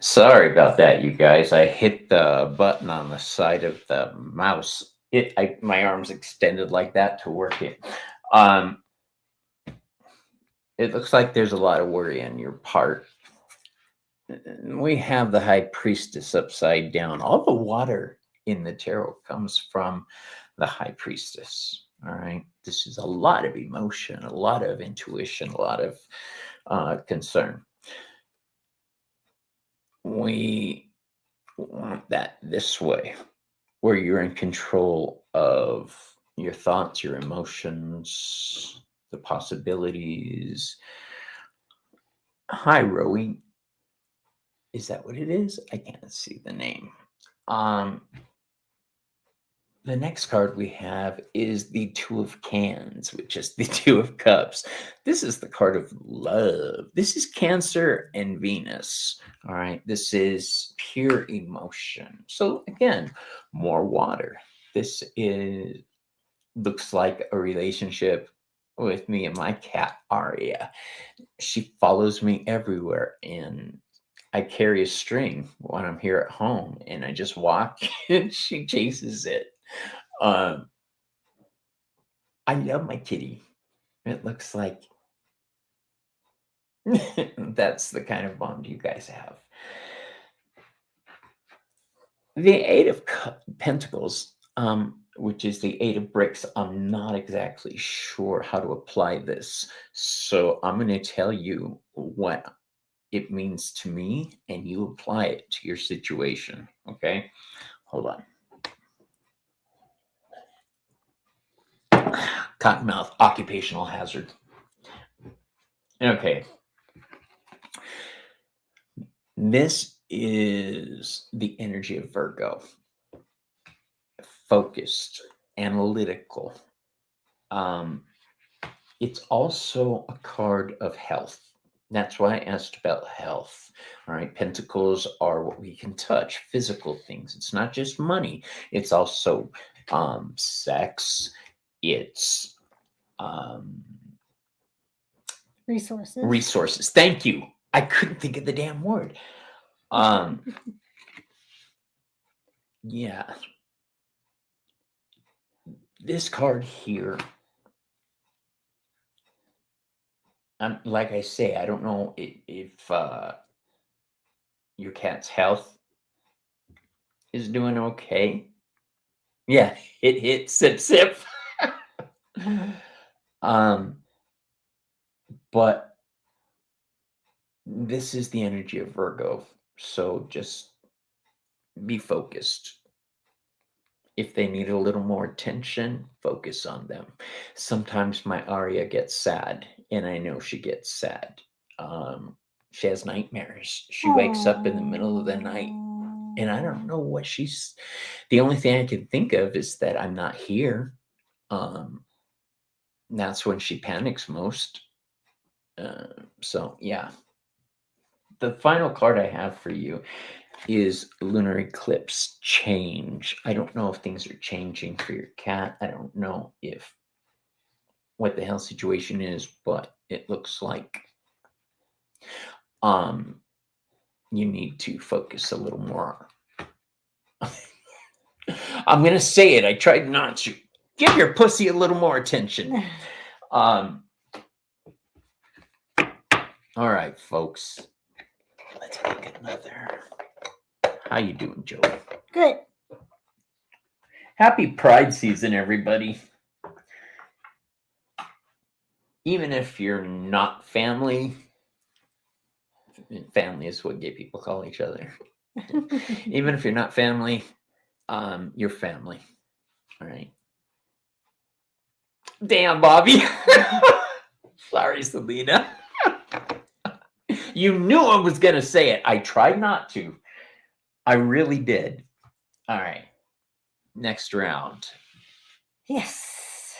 sorry about that, you guys. I hit the button on the side of the mouse. My arm's extended like that to work it. It looks like there's a lot of worry on your part. We have the High Priestess upside down. All the water in the tarot comes from the High Priestess. All right. This is a lot of emotion, a lot of intuition, a lot of concern. We want that this way, where you're in control of your thoughts, your emotions, the possibilities. Hi, Rowie. Is that what it is? I can't see the name. The next card we have is the Two of Cans, which is the Two of Cups. This is the card of love. This is Cancer and Venus. All right. This is pure emotion. So again, more water. This looks like a relationship with me and my cat, Aria. She follows me everywhere, and I carry a string when I'm here at home, and I just walk and she chases it. I love my kitty. It looks like that's the kind of bond you guys have. The Eight of Pentacles, which is the Eight of Bricks, I'm not exactly sure how to apply this. So I'm going to tell you what it means to me, and you apply it to your situation. Okay? Hold on. Cottonmouth, occupational hazard. Okay. This is the energy of Virgo. Focused, analytical. It's also a card of health. That's why I asked about health. All right. Pentacles are what we can touch, physical things. It's not just money. It's also sex. It's resources. Thank you. I couldn't think of the damn word. Yeah. This card here, like I say, I don't know if your cat's health is doing okay. Yeah, hit, sip, sip. But this is the energy of Virgo, so just be focused. If they need a little more attention, focus on them. Sometimes my Aria gets sad, and I know she gets sad. She has nightmares. She wakes up in the middle of the night, and I don't know what she's. The only thing I can think of is that I'm not here. That's when she panics most. So yeah. The final card I have for you is lunar eclipse change. I don't know if things are changing for your cat. I don't know if what the hell situation is, but it looks like you need to focus a little more. I'm gonna say it. I tried not to. Give your pussy a little more attention. All right, folks. Let's pick another. How you doing, Joey? Good. Happy Pride season, everybody. Even if you're not family is what gay people call each other. Even if you're not family, you're family. All right. Damn, Bobby. Sorry, Selena. You knew I was going to say it. I tried not to. I really did. All right. Next round. Yes.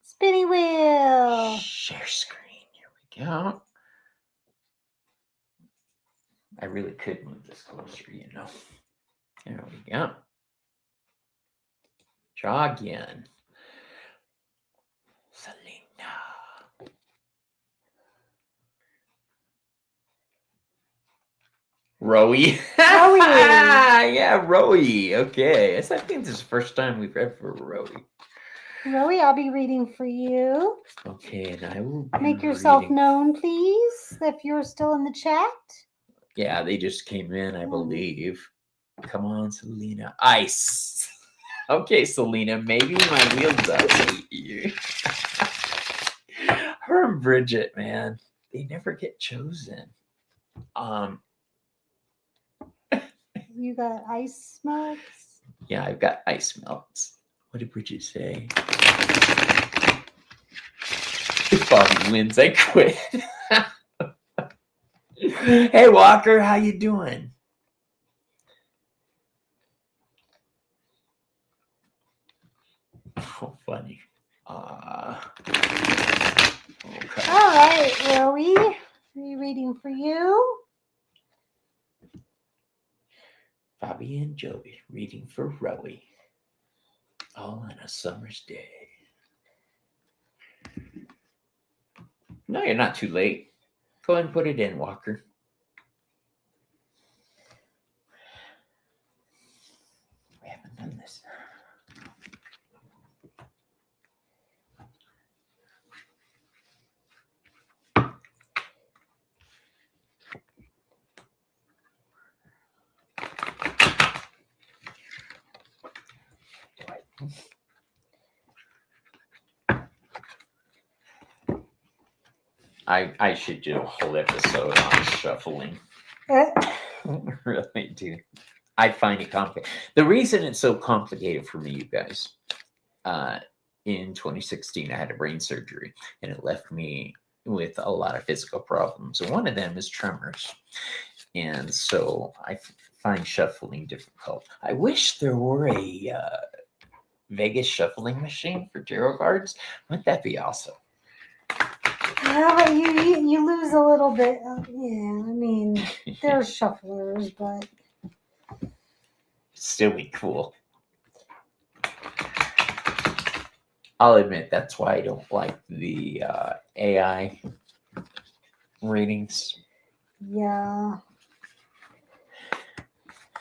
Spinny wheel. Share screen. Here we go. I really could move this closer, you know. There we go. Draw again. Selena. Rowie. Yeah, Rowie. Okay. I think this is the first time we've read for Rowie. Rowie, I'll be reading for you. Okay, and I will make yourself reading. known, please, if you're still in the chat. Yeah, they just came in, I believe. Come on, Selena. Ice. Okay, Selena, maybe my wheel does eat you. Her and Bridget, man, they never get chosen. You got ice melts? Yeah, I've got ice melts. What did Bridget say? If Bobby wins, I quit. Hey, Walker, how you doing? Oh, funny. Okay. All right, Rowie, reading for you. Bobby and Joey reading for Rowie. All on a summer's day. No, you're not too late. Go ahead and put it in, Walker. We haven't done this. I should do a whole episode on shuffling. Really do. I find it complicated. The reason it's so complicated for me, you guys, in 2016, I had a brain surgery, and it left me with a lot of physical problems. And one of them is tremors. And so I find shuffling difficult. I wish there were a Vegas shuffling machine for tarot cards. Wouldn't that be awesome? Yeah, but you lose a little bit. Yeah, I mean, there's shufflers, but still be cool. I'll admit that's why I don't like the AI readings. Yeah.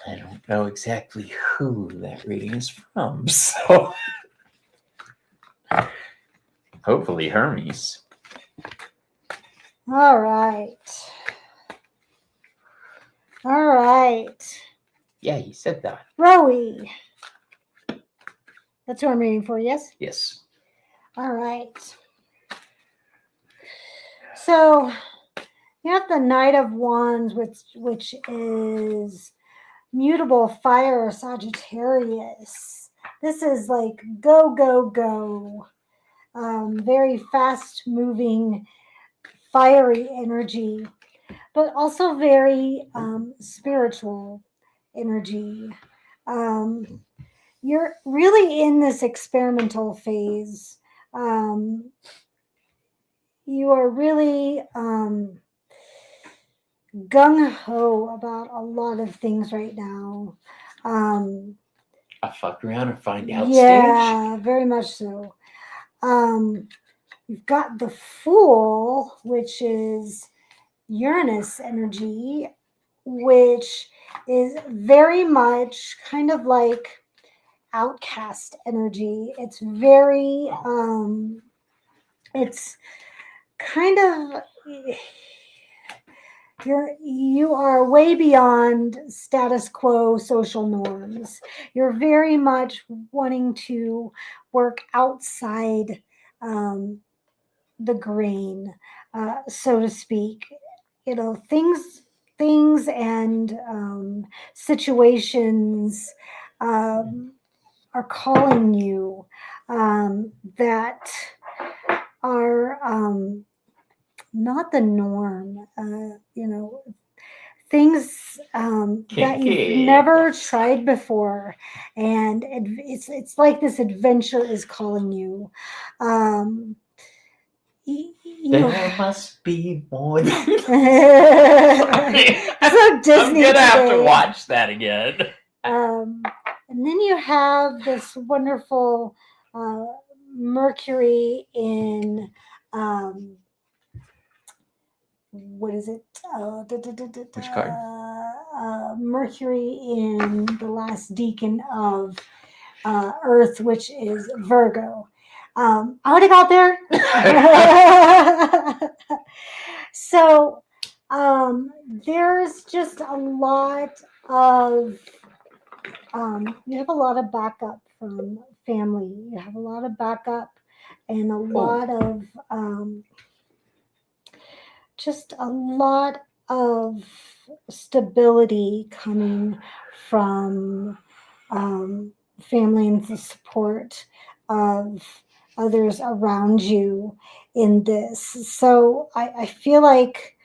I don't know exactly who that reading is from, so hopefully Hermes. All right. All right. Yeah, you said that. Rowie, That's who I'm reading for, yes? Yes. All right. So you have the Knight of Wands, which is mutable fire Sagittarius. This is like go, go, go. Very fast moving, fiery energy, but also very spiritual energy. You're really in this experimental phase. You are really gung ho about a lot of things right now. I fuck around and find out Yeah, stage. very much so. You've got the Fool, which is Uranus energy, which is very much kind of like outcast energy. It's very, it's kind of, you are way beyond status quo social norms. You're very much wanting to work outside the grain, so to speak. You know, things and situations are calling you that are not the norm. You know, things that you've Kinky. never tried before, and it's like this adventure is calling you. There must be more than So I'm Disney gonna have to today. watch that again. And then you have this wonderful Mercury in what is it? Which card? Mercury in the last decan of Earth, which is Virgo. I already got there. So there's just a lot of you have a lot of backup from family. You have a lot of backup and a lot of just a lot of stability coming from family and the support of others around you in this. So I feel like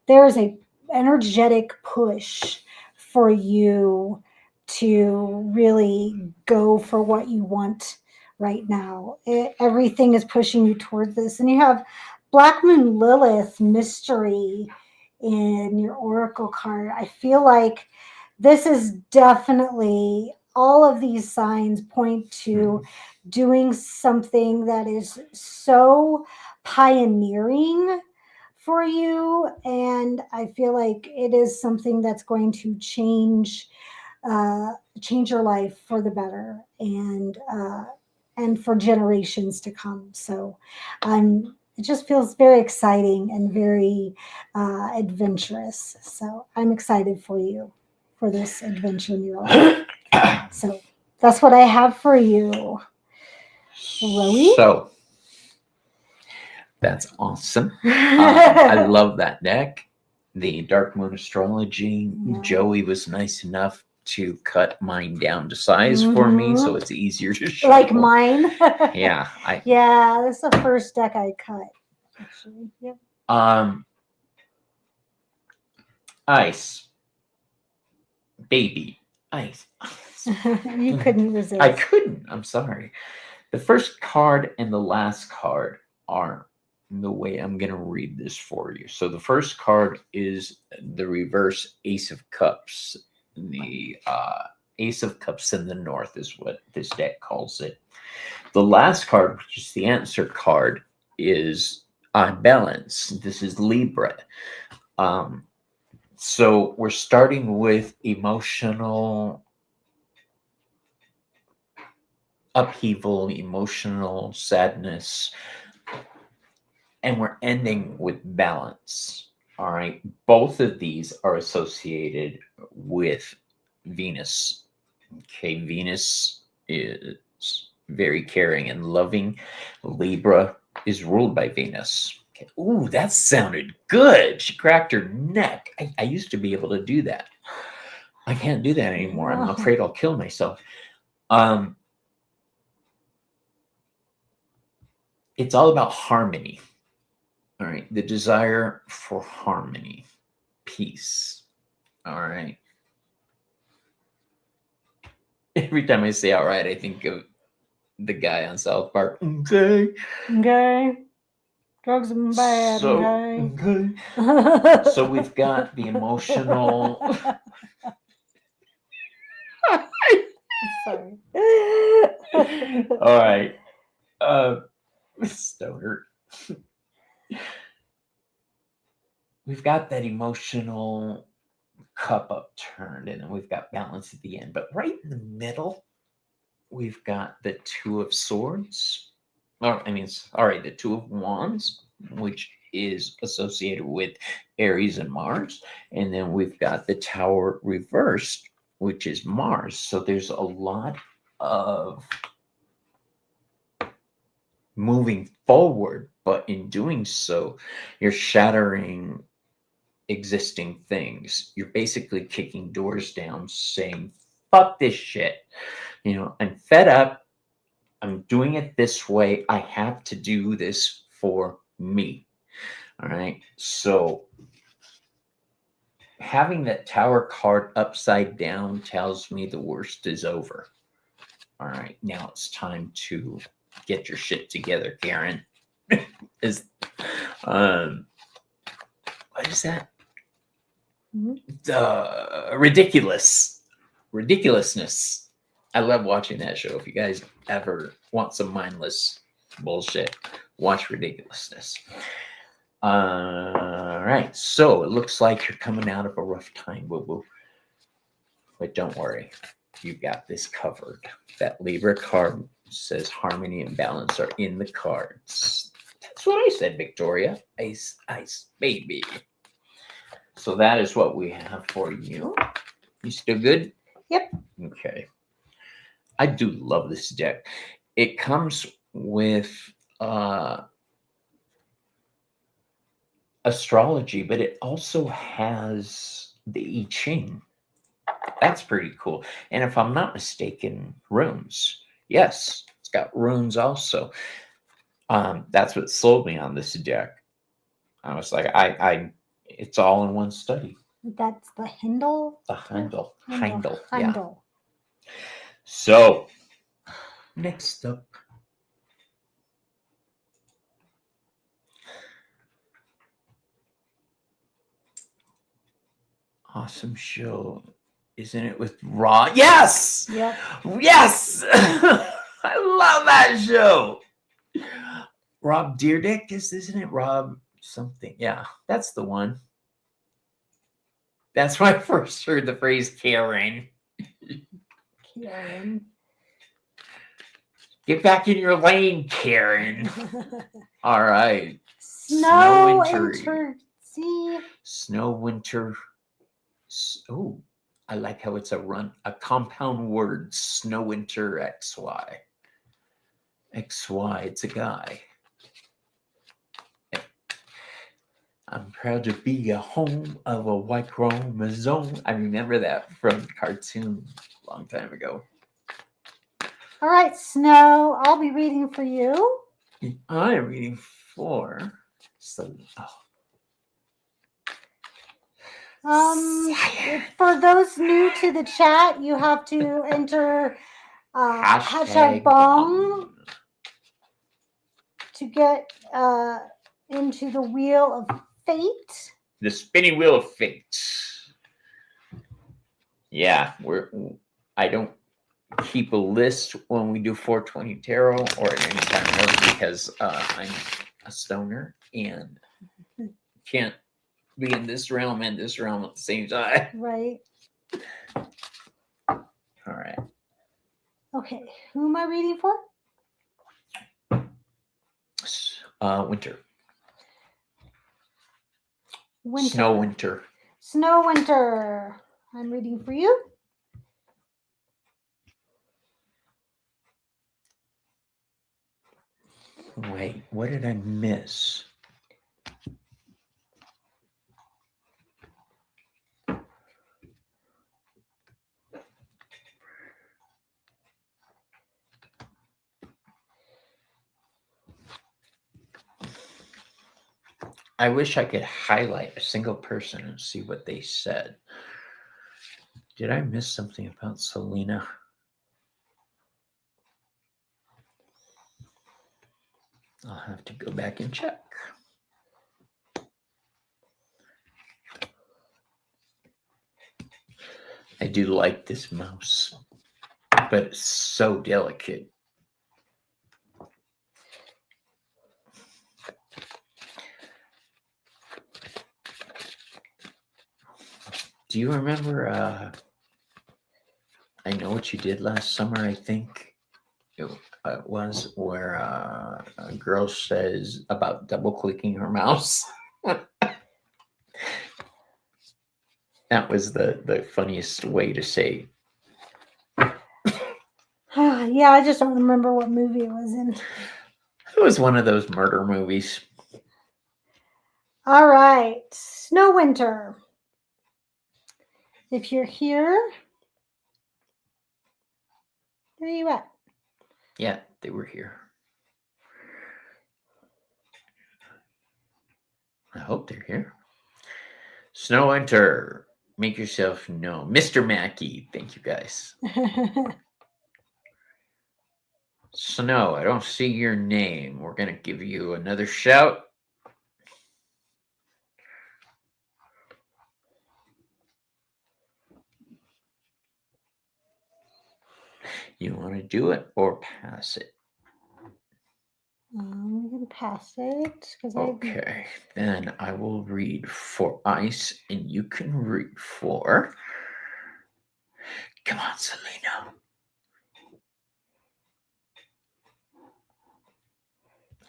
there is a energetic push for you to really go for what you want right now. Everything is pushing you towards this. And you have Black Moon Lilith mystery in your oracle card. I feel like this is definitely, all of these signs point to doing something that is so pioneering for you, and I feel like it is something that's going to change your life for the better, and for generations to come. So it just feels very exciting and very adventurous. So I'm excited for you for this adventure in your life. So that's what I have for you. Rowie? So that's awesome. I love that deck. The Dark Moon Astrology. Yeah. Joey was nice enough to cut mine down to size for me, so it's easier to show. Like mine. Yeah. Yeah, that's the first deck I cut. Actually, yep. Ice. Baby. Ice. You couldn't resist. I couldn't. I'm sorry. The first card and the last card are the way I'm going to read this for you. So the first card is the reverse Ace of Cups. The Ace of Cups in the North is what this deck calls it. The last card, which is the answer card, is Balance. This is Libra. So we're starting with emotional upheaval, emotional sadness, and we're ending with balance. All right. Both of these are associated with Venus. Okay. Venus is very caring and loving. Libra is ruled by Venus. Okay. Ooh, that sounded good. She cracked her neck. I used to be able to do that. I can't do that anymore. I'm Wow. afraid I'll kill myself. It's all about harmony. All right. The desire for harmony, peace. All right. Every time I say all right, I think of the guy on South Park. Okay. Okay. Drugs are bad. So, Okay. So we've got the emotional. Sorry. All right. Stoner. We've got that emotional cup upturned, and then we've got balance at the end. But right in the middle, we've got the Two of Swords. The Two of Wands, which is associated with Aries and Mars. And then we've got the Tower reversed, which is Mars. So there's a lot of moving forward, but in doing so, you're shattering existing things. You're basically kicking doors down, saying, fuck this shit. I'm fed up. I'm doing it this way. I have to do this for me. All right. So having that Tower card upside down tells me the worst is over. All right. Now it's time to get your shit together, Karen. What is that? Ridiculousness. I love watching that show. If you guys ever want some mindless bullshit, watch Ridiculousness. All right. So it looks like you're coming out of a rough time, boo-boo. But don't worry. You've got this covered. That Libra card says harmony and balance are in the cards. That's what I said, Victoria. Ice, ice, baby. So that is what we have for you. You still good? Yep. Okay. I do love this deck. It comes with astrology, but it also has the I Ching. That's pretty cool. And if I'm not mistaken, runes. Yes, it's got runes also. That's what sold me on this deck. I was like, it's all in one study. That's the Hindle? The Heindel. Heindel. Yeah. Heindel. So, next up. Awesome show, isn't it, with Rob? Yes! Yep. Yes! I love that show. Rob Deerdick, isn't it? Rob something. Yeah, that's the one. That's when I first heard the phrase Karen. Karen. Get back in your lane, Karen. All right. Snow Winter. See? Snow Winter. Oh, I like how it's a compound word. Snow Winter XY. XY, it's a guy. I'm proud to be a home of a white chromosome. I remember that from the cartoon a long time ago. All right, Snow, I'll be reading for you. I am reading for. For those new to the chat, you have to enter hashtag bomb to get into the wheel of fate. The spinning wheel of fate. Yeah, I don't keep a list when we do 420 tarot or at any time else because I'm a stoner and can't be in this realm and this realm at the same time. Right. All right. Okay, who am I reading for? Winter. Winter. Snow Winter. Snow Winter. I'm reading for you. Wait, what did I miss? I wish I could highlight a single person and see what they said. Did I miss something about Selena? I'll have to go back and check. I do like this mouse, but it's so delicate. Do you remember I Know What You Did Last Summer, I think it was, where a girl says about double clicking her mouse? That was the funniest way to say. Yeah, I just don't remember what movie it was in. It was one of those murder movies. All right, Snow Winter. If you're here, where are you at? Yeah, they were here. I hope they're here. Snow Winter, make yourself known. Mr. Mackey, thank you guys. Snow, I don't see your name. We're going to give you another shout. You want to do it or pass it? I'm going to pass it. Okay, then I will read for ice and you can read for... Come on, Selena.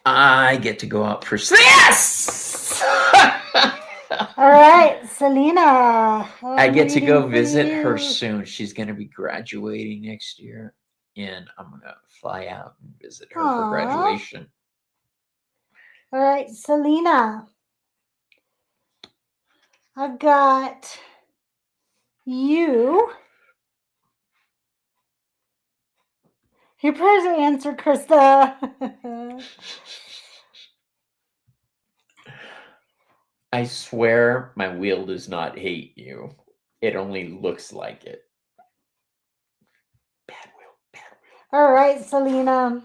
I get to go out first. Yes! All right, Selena. I get to go visit her soon. She's going to be graduating next year, and I'm going to fly out and visit her for graduation. All right, Selena. I've got you. Your prayers are answered, Krista. I swear my wheel does not hate you. It only looks like it. Bad wheel, bad wheel. All right, Selena.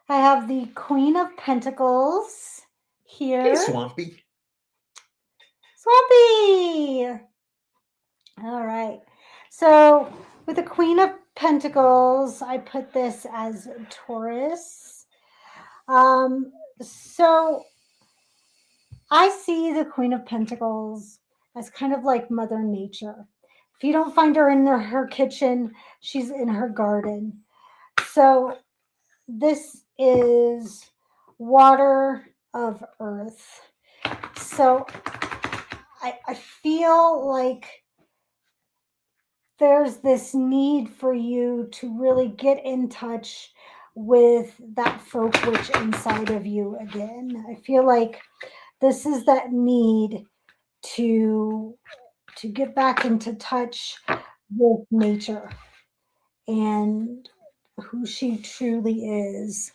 I have the Queen of Pentacles here. Hey, Swampy. Swampy! All right. So with the Queen of Pentacles, I put this as Taurus. So I see the Queen of Pentacles as kind of like Mother Nature. If you don't find her in her kitchen, she's in her garden. So this is water of earth. So I feel like there's this need for you to really get in touch with that folk witch inside of you again. I feel like this is that need to get back into touch with nature and who she truly is,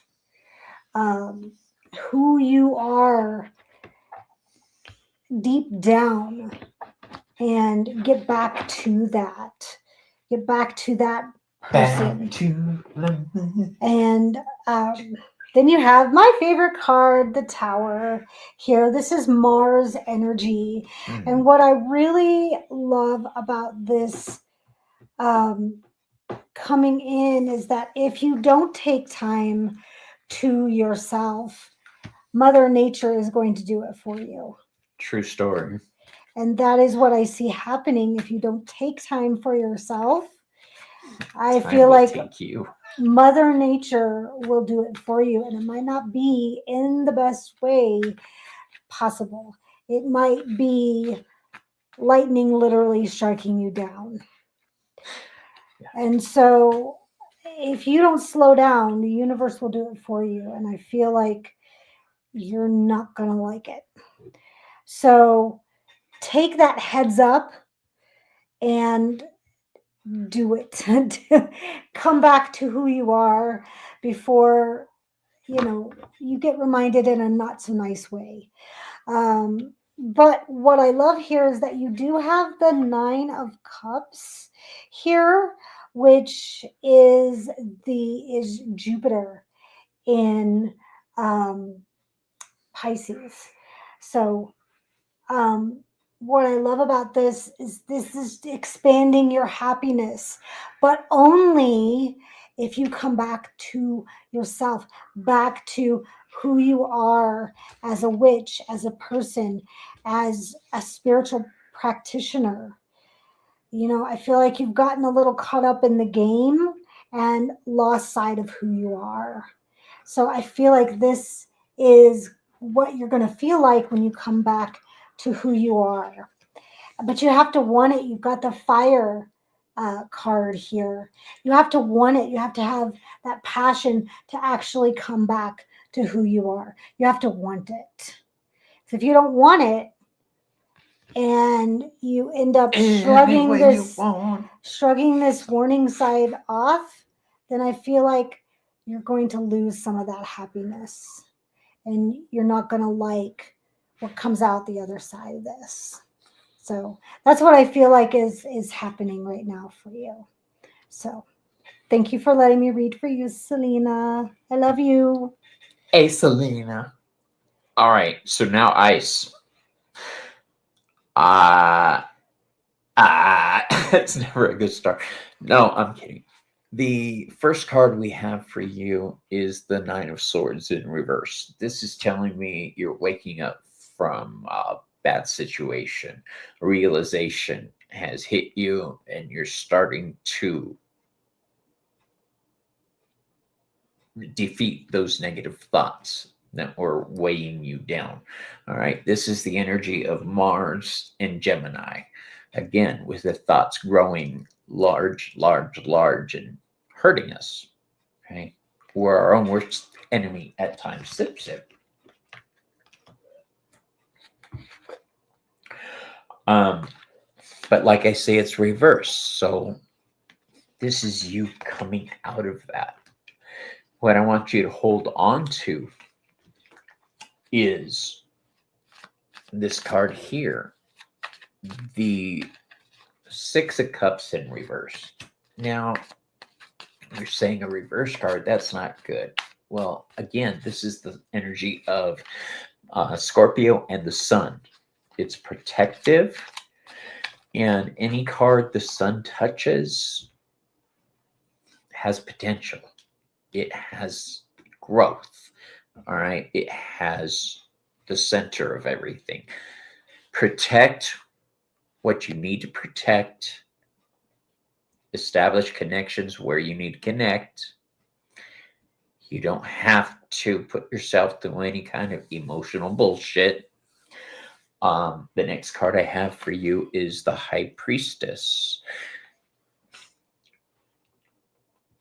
who you are deep down, and get back to that. Get back to that person. And then you have my favorite card, the Tower here. This is Mars energy. Mm-hmm. And what I really love about this coming in is that if you don't take time to yourself, Mother Nature is going to do it for you. True story. And that is what I see happening if you don't take time for yourself. I feel like Mother Nature will do it for you, and it might not be in the best way possible. It might be lightning literally striking you down. Yeah. And so if you don't slow down, the universe will do it for you. And I feel like you're not going to like it. So take that heads up and do it. Come back to who you are before, you get reminded in a not so nice way. But what I love here is that you do have the 9 of Cups here, which is Jupiter in Pisces. So what I love about this is expanding your happiness, but only if you come back to yourself, back to who you are as a witch, as a person, as a spiritual practitioner. I feel like you've gotten a little caught up in the game and lost sight of who you are. So I feel like this is what you're going to feel like when you come back to who you are. But you have to want it. You've got the fire card here. You have to want it. You have to have that passion to actually come back to who you are. You have to want it. So if you don't want it, and you end up shrugging this warning side off, then I feel like you're going to lose some of that happiness, and you're not going to like what comes out the other side of this. So that's what I feel like is happening right now for you. So thank you for letting me read for you, Selena. I love you. Hey, Selena. All right, so now ice. It's never a good start. No, I'm kidding. The first card we have for you is the 9 of Swords in reverse. This is telling me you're waking up from a bad situation. Realization has hit you, and you're starting to defeat those negative thoughts that were weighing you down. All right. This is the energy of Mars and Gemini. Again, with the thoughts growing large, and hurting us. Okay. We're our own worst enemy at times. Sip, sip. But like I say, it's reverse. So this is you coming out of that. What I want you to hold on to is this card here, the 6 of Cups in reverse. Now, you're saying a reverse card, that's not good. Well, again, this is the energy of Scorpio and the Sun. It's protective, and any card the Sun touches has potential. It has growth. All right. It has the center of everything. Protect what you need to protect. Establish connections where you need to connect. You don't have to put yourself through any kind of emotional bullshit. The next card I have for you is the High Priestess.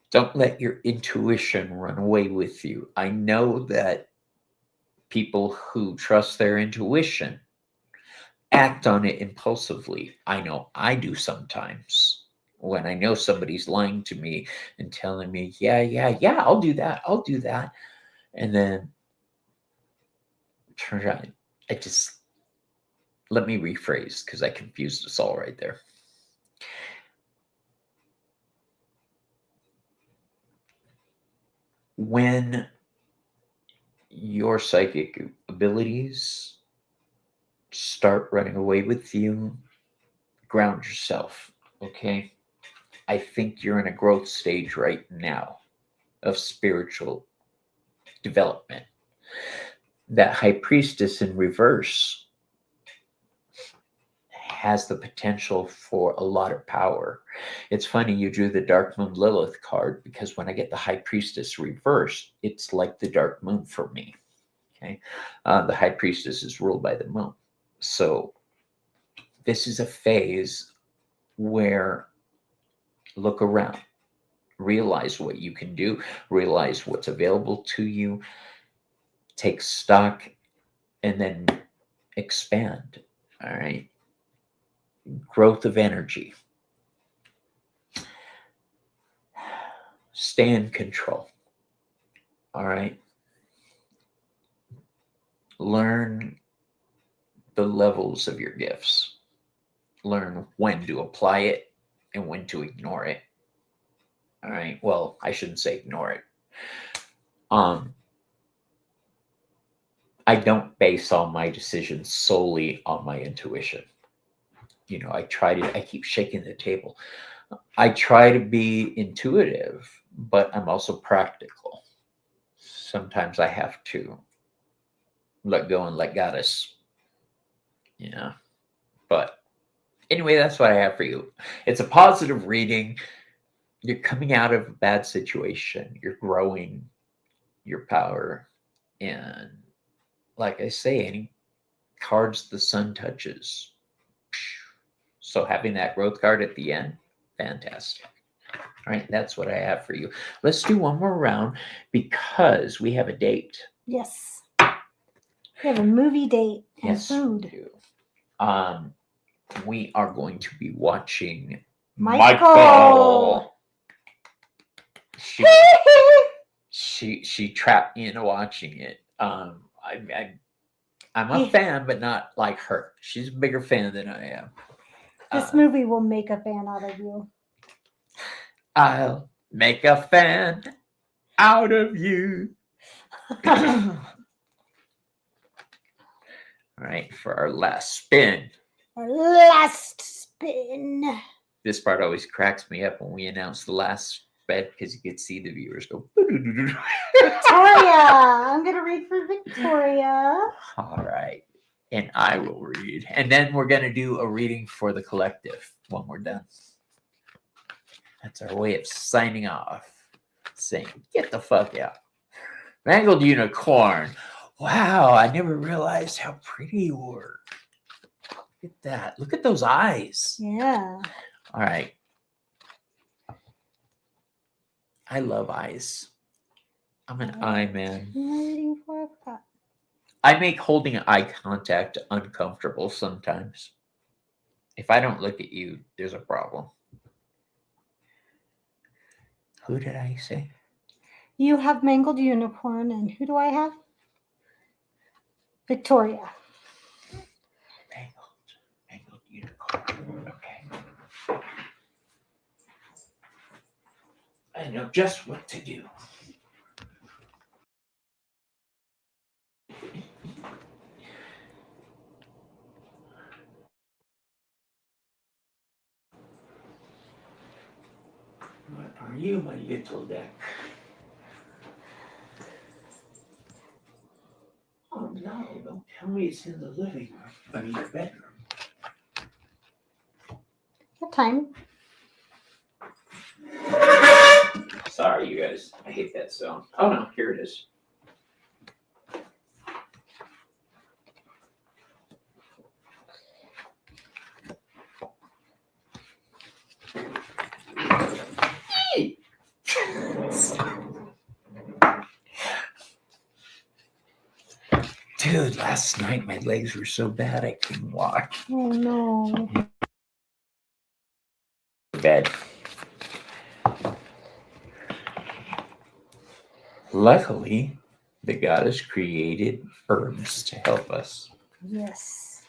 Don't let your intuition run away with you. I know that people who trust their intuition act on it impulsively. I know I do sometimes. When I know somebody's lying to me and telling me, yeah, I'll do that. And then turns out, let me rephrase because I confused us all right there. When your psychic abilities start running away with you, ground yourself, okay? I think you're in a growth stage right now of spiritual development. That High Priestess in reverse has the potential for a lot of power. It's funny you drew the Dark Moon Lilith card, because when I get the High Priestess reversed, it's like the Dark Moon for me. Okay, the High Priestess is ruled by the moon. So this is a phase where look around, realize what you can do, realize what's available to you, take stock, and then expand. All right. Growth of energy. Stay in control. All right. Learn the levels of your gifts. Learn when to apply it and when to ignore it. All right. Well, I shouldn't say ignore it. I don't base all my decisions solely on my intuition. I keep shaking the table. I try to be intuitive, but I'm also practical. Sometimes I have to let go and let goddess. But anyway, that's what I have for you. It's a positive reading. You're coming out of a bad situation. You're growing your power. And like I say, any cards the sun touches. So having that growth card at the end, fantastic. All right, that's what I have for you. Let's do one more round because we have a date. Yes. We have a movie date and Yes, food. we do. We are going to be watching Michael. She trapped me into watching it. I'm a fan, but not like her. She's a bigger fan than I am. This movie will make a fan out of you. I'll make a fan out of you. All right, for our last spin. Our last spin. This part always cracks me up when we announce the last bet because you could see the viewers go. Victoria. I'm going to read for Victoria. All right. And I will read. And then we're going to do a reading for the collective when we're done. That's our way of signing off. Saying, get the fuck out. Mangled unicorn. Wow, I never realized how pretty you were. Look at that. Look at those eyes. Yeah. All right. I love eyes. I'm an eye man. What am I reading for? I make holding eye contact uncomfortable sometimes. If I don't look at you, there's a problem. Who did I say? You have Mangled Unicorn, and who do I have? Victoria. Mangled unicorn. Okay. I know just what to do. What are you, my little deck? Oh no, don't tell me it's in the living room. I mean, the bedroom. What time? Sorry, you guys. I hate that sound. Oh no, here it is. Dude, last night my legs were so bad I couldn't walk. Oh no. Bed. Luckily, the goddess created herbs to help us. Yes.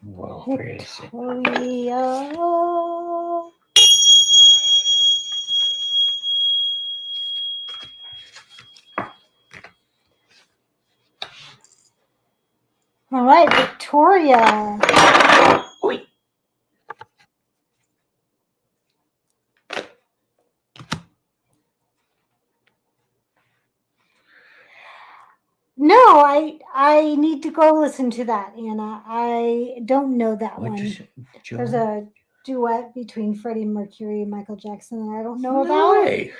Whoa, where is it? Victoria. All right, Victoria. Oi. No, I need to go listen to that, Anna. I don't know that one. There's a duet between Freddie Mercury and Michael Jackson that I don't know No about. way.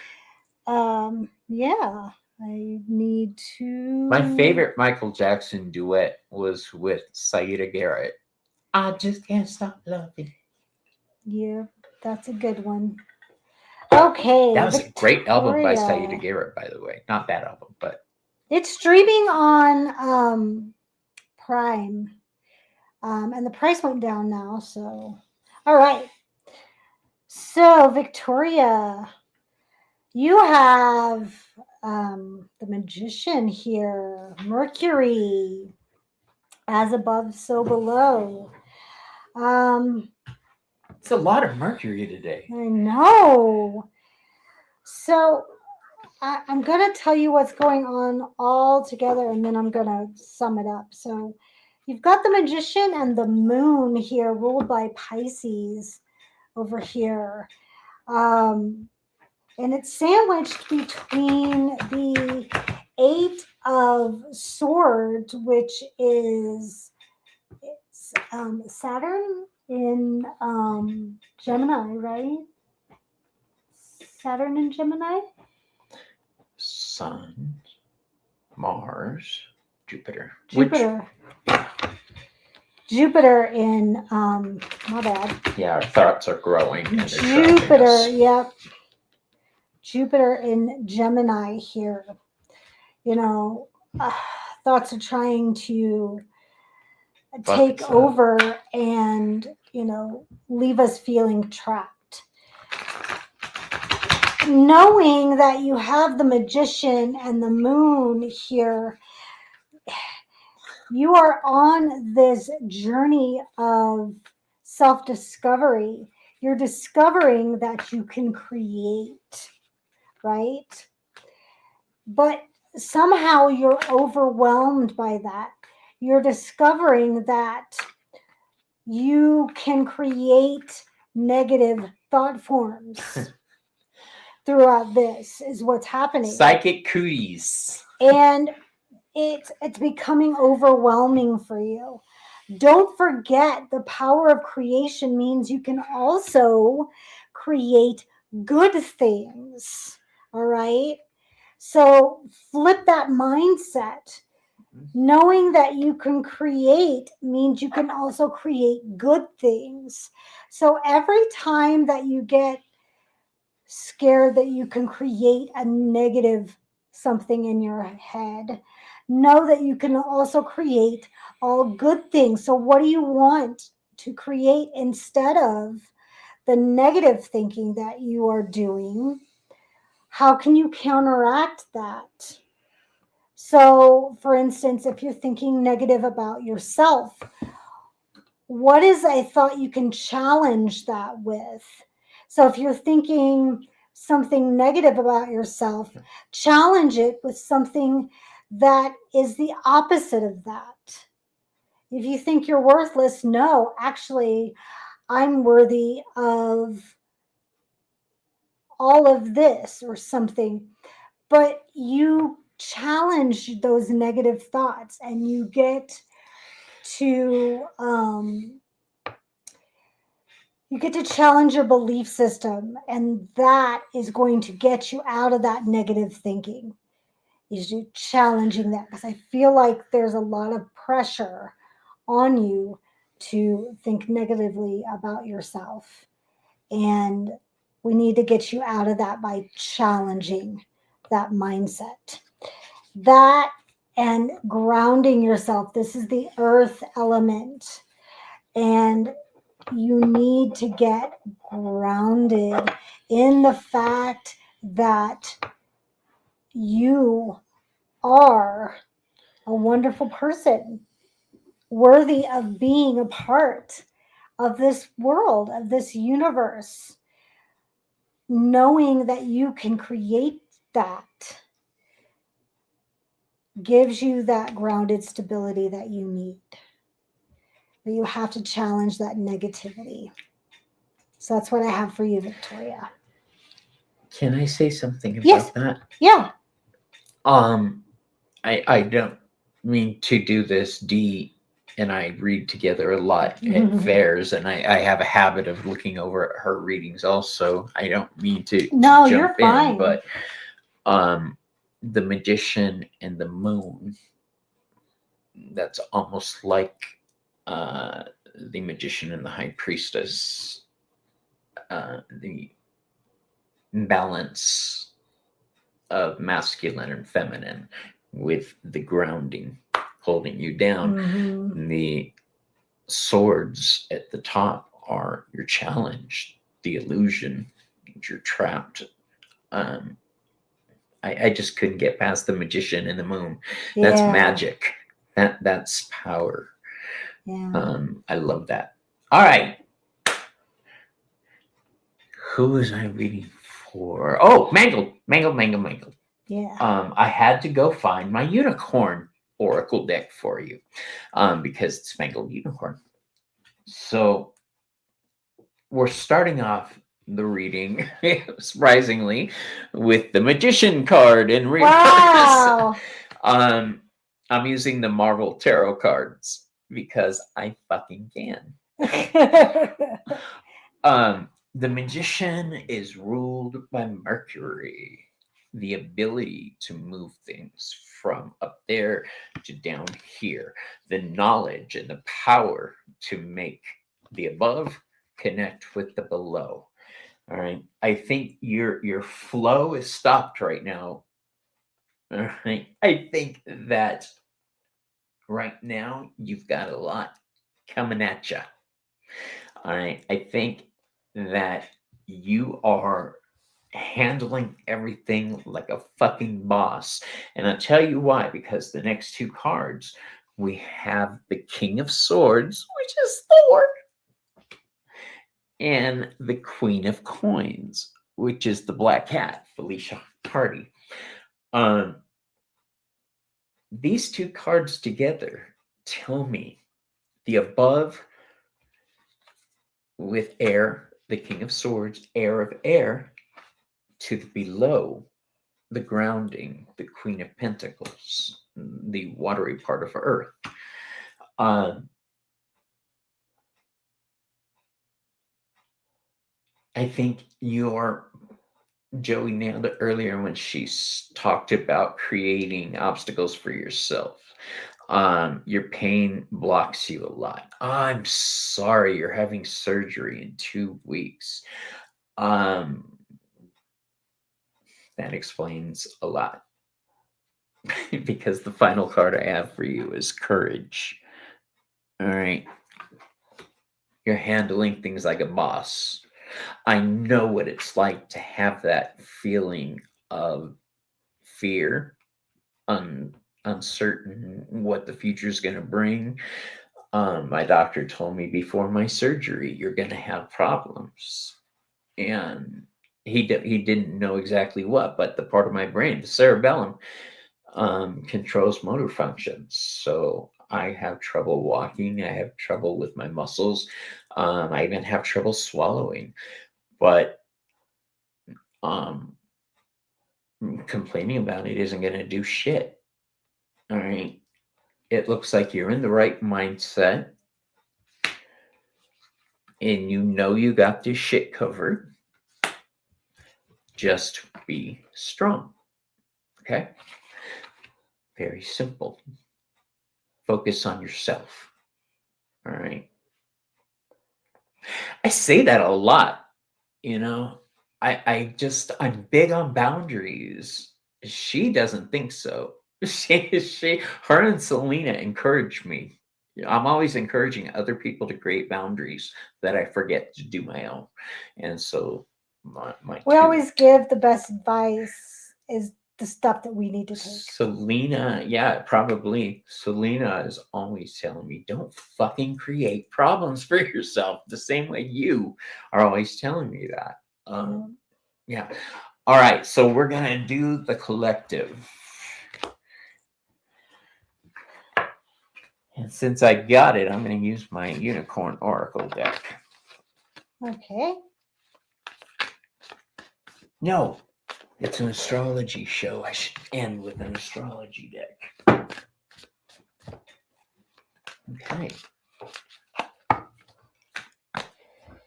Yeah, I need to. My favorite Michael Jackson duet was with Saida Garrett. I just can't stop loving. Yeah, that's a good one. Okay. That was a great album by Saida Victoria. Garrett, by the way. Not that album, but It's streaming on Prime. And the price went down now, so all right. So Victoria, you have the Magician here, Mercury, as above, so below. it's a lot of Mercury today. I know. So I'm going to tell you what's going on all together, and then I'm going to sum it up. So you've got the Magician and the Moon here, ruled by Pisces over here. And it's sandwiched between the Eight of Swords, which is Saturn in Gemini, right? Saturn in Gemini? Sun, Mars, Jupiter. Jupiter in my bad. Yeah, our thoughts are growing. And Jupiter, yep. Jupiter in Gemini here. You know, thoughts are trying to take over and, leave us feeling trapped. Knowing that you have the Magician and the Moon here, you are on this journey of self-discovery. You're discovering that you can create, right? But somehow you're overwhelmed by that. You're discovering that you can create negative thought forms throughout this is what's happening. Psychic cooties. And it's becoming overwhelming for you. Don't forget, the power of creation means you can also create good things. All right? So flip that mindset. Knowing that you can create means you can also create good things. So every time that you get scared that you can create a negative something in your head, know that you can also create all good things. So what do you want to create instead of the negative thinking that you are doing? How can you counteract that? So, for instance, if you're thinking negative about yourself, what is a thought you can challenge that with? So if you're thinking something negative about yourself, challenge it with something that is the opposite of that. If you think you're worthless, no, actually, I'm worthy of all of this or something. But you challenge those negative thoughts and you get to challenge your belief system, and that is going to get you out of that negative thinking, is you challenging that, because I feel like there's a lot of pressure on you to think negatively about yourself, and we need to get you out of that by challenging that mindset. That and grounding yourself. This is the earth element, and you need to get grounded in the fact that you are a wonderful person, worthy of being a part of this world, of this universe. Knowing that you can create that gives you that grounded stability that you need. But you have to challenge that negativity. So that's what I have for you, Victoria. Can I say something about that? Yeah. I don't mean to do this and I read together a lot at Mhm. fairs, and I have a habit of looking over at her readings also. I don't mean to No, jump you're fine. in, but the Magician and the Moon, that's almost like the Magician and the High Priestess, the balance of masculine and feminine with the grounding holding you down. Mhm. The swords at the top are your challenge, the illusion, you're trapped. I just couldn't get past the Magician and the Moon. That's Yeah. magic. That's power. Yeah. I love that. All right. Who was I reading for? Oh, Mangled. Yeah. I had to go find my unicorn oracle deck for you because it's Mangled Unicorn. So we're starting off the reading, surprisingly, with the Magician card in reverse. Wow. I'm using the Marvel Tarot cards because I fucking can. The Magician is ruled by Mercury, the ability to move things from up there to down here, the knowledge and the power to make the above connect with the below. All right. I think your flow is stopped right now. All right. I think that right now you've got a lot coming at you. All right. I think that you are handling everything like a fucking boss. And I'll tell you why, because the next two cards we have the King of Swords, which is Thor, and the Queen of Coins, which is the Black Cat, Felicia Hardy. These two cards together tell me the above with air, the King of Swords, air of air, to the below, the grounding, the Queen of Pentacles, the watery part of Earth. I think Joey nailed it earlier when she talked about creating obstacles for yourself. Your pain blocks you a lot. I'm sorry you're having surgery in 2 weeks. That explains a lot. Because the final card I have for you is Courage. All right. You're handling things like a boss. I know what it's like to have that feeling of fear, uncertain what the future is going to bring. My doctor told me before my surgery, you're going to have problems. And he didn't know exactly what, but the part of my brain, the cerebellum, controls motor functions. So I have trouble walking. I have trouble with my muscles. I even have trouble swallowing. But complaining about it isn't going to do shit. All right. It looks like you're in the right mindset and you know you got this shit covered. Just be strong. Okay. Very simple. Focus on yourself. All right. I say that a lot, you know. I'm big on boundaries. She doesn't think so. Her and Selena encourage me. I'm always encouraging other people to create boundaries that I forget to do my own. And so We always give the best advice is the stuff that we need to take. Selena, yeah, probably. Selena is always telling me, don't fucking create problems for yourself the same way you are always telling me that. Yeah. All right. So we're going to do the collective. And since I got it, I'm going to use my Unicorn Oracle deck. Okay. No, it's an astrology show. I should end with an astrology deck. Okay.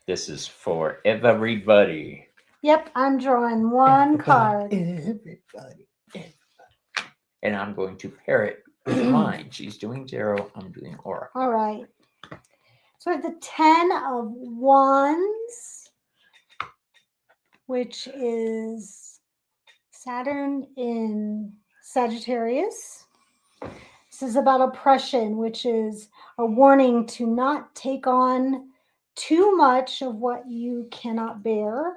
This is for everybody. Yep, I'm drawing one card. Everybody. And I'm going to pair it with mine. She's doing tarot. I'm doing oracle. All right. So we have the 10 of Wands, which is Saturn in Sagittarius. This is about oppression, which is a warning to not take on too much of what you cannot bear.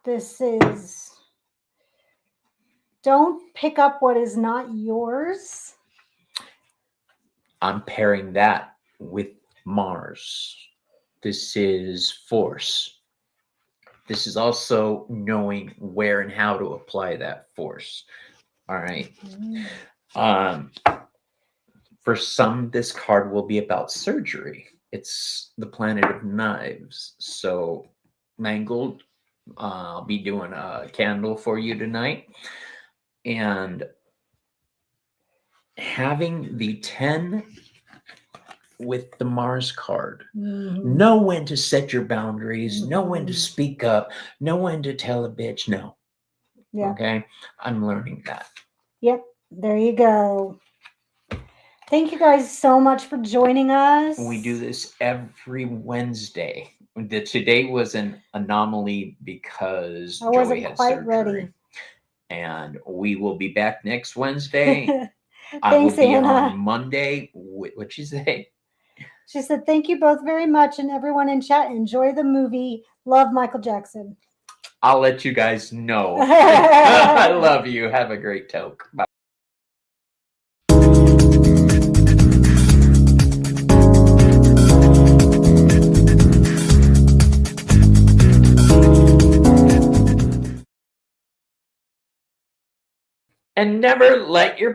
This is don't pick up what is not yours. I'm pairing that with Mars. This is force. This is also knowing where and how to apply that force. All right. For some, this card will be about surgery. It's the planet of knives. So, Mangled, I'll be doing a candle for you tonight. And having the 10 with the Mars card, know when to set your boundaries, know when to speak up, know when to tell a bitch no. Yeah. Okay. I'm learning that. Yep. There you go. Thank you guys so much for joining us. We do this every Wednesday. Today was an anomaly because I wasn't Joey had quite surgery. ready. And we will be back next Wednesday. I Thanks, will be Anna. on Monday. What'd she say? She said, thank you both very much. And everyone in chat, enjoy the movie. Love Michael Jackson. I'll let you guys know. I love you. Have a great toke. Bye. And never let your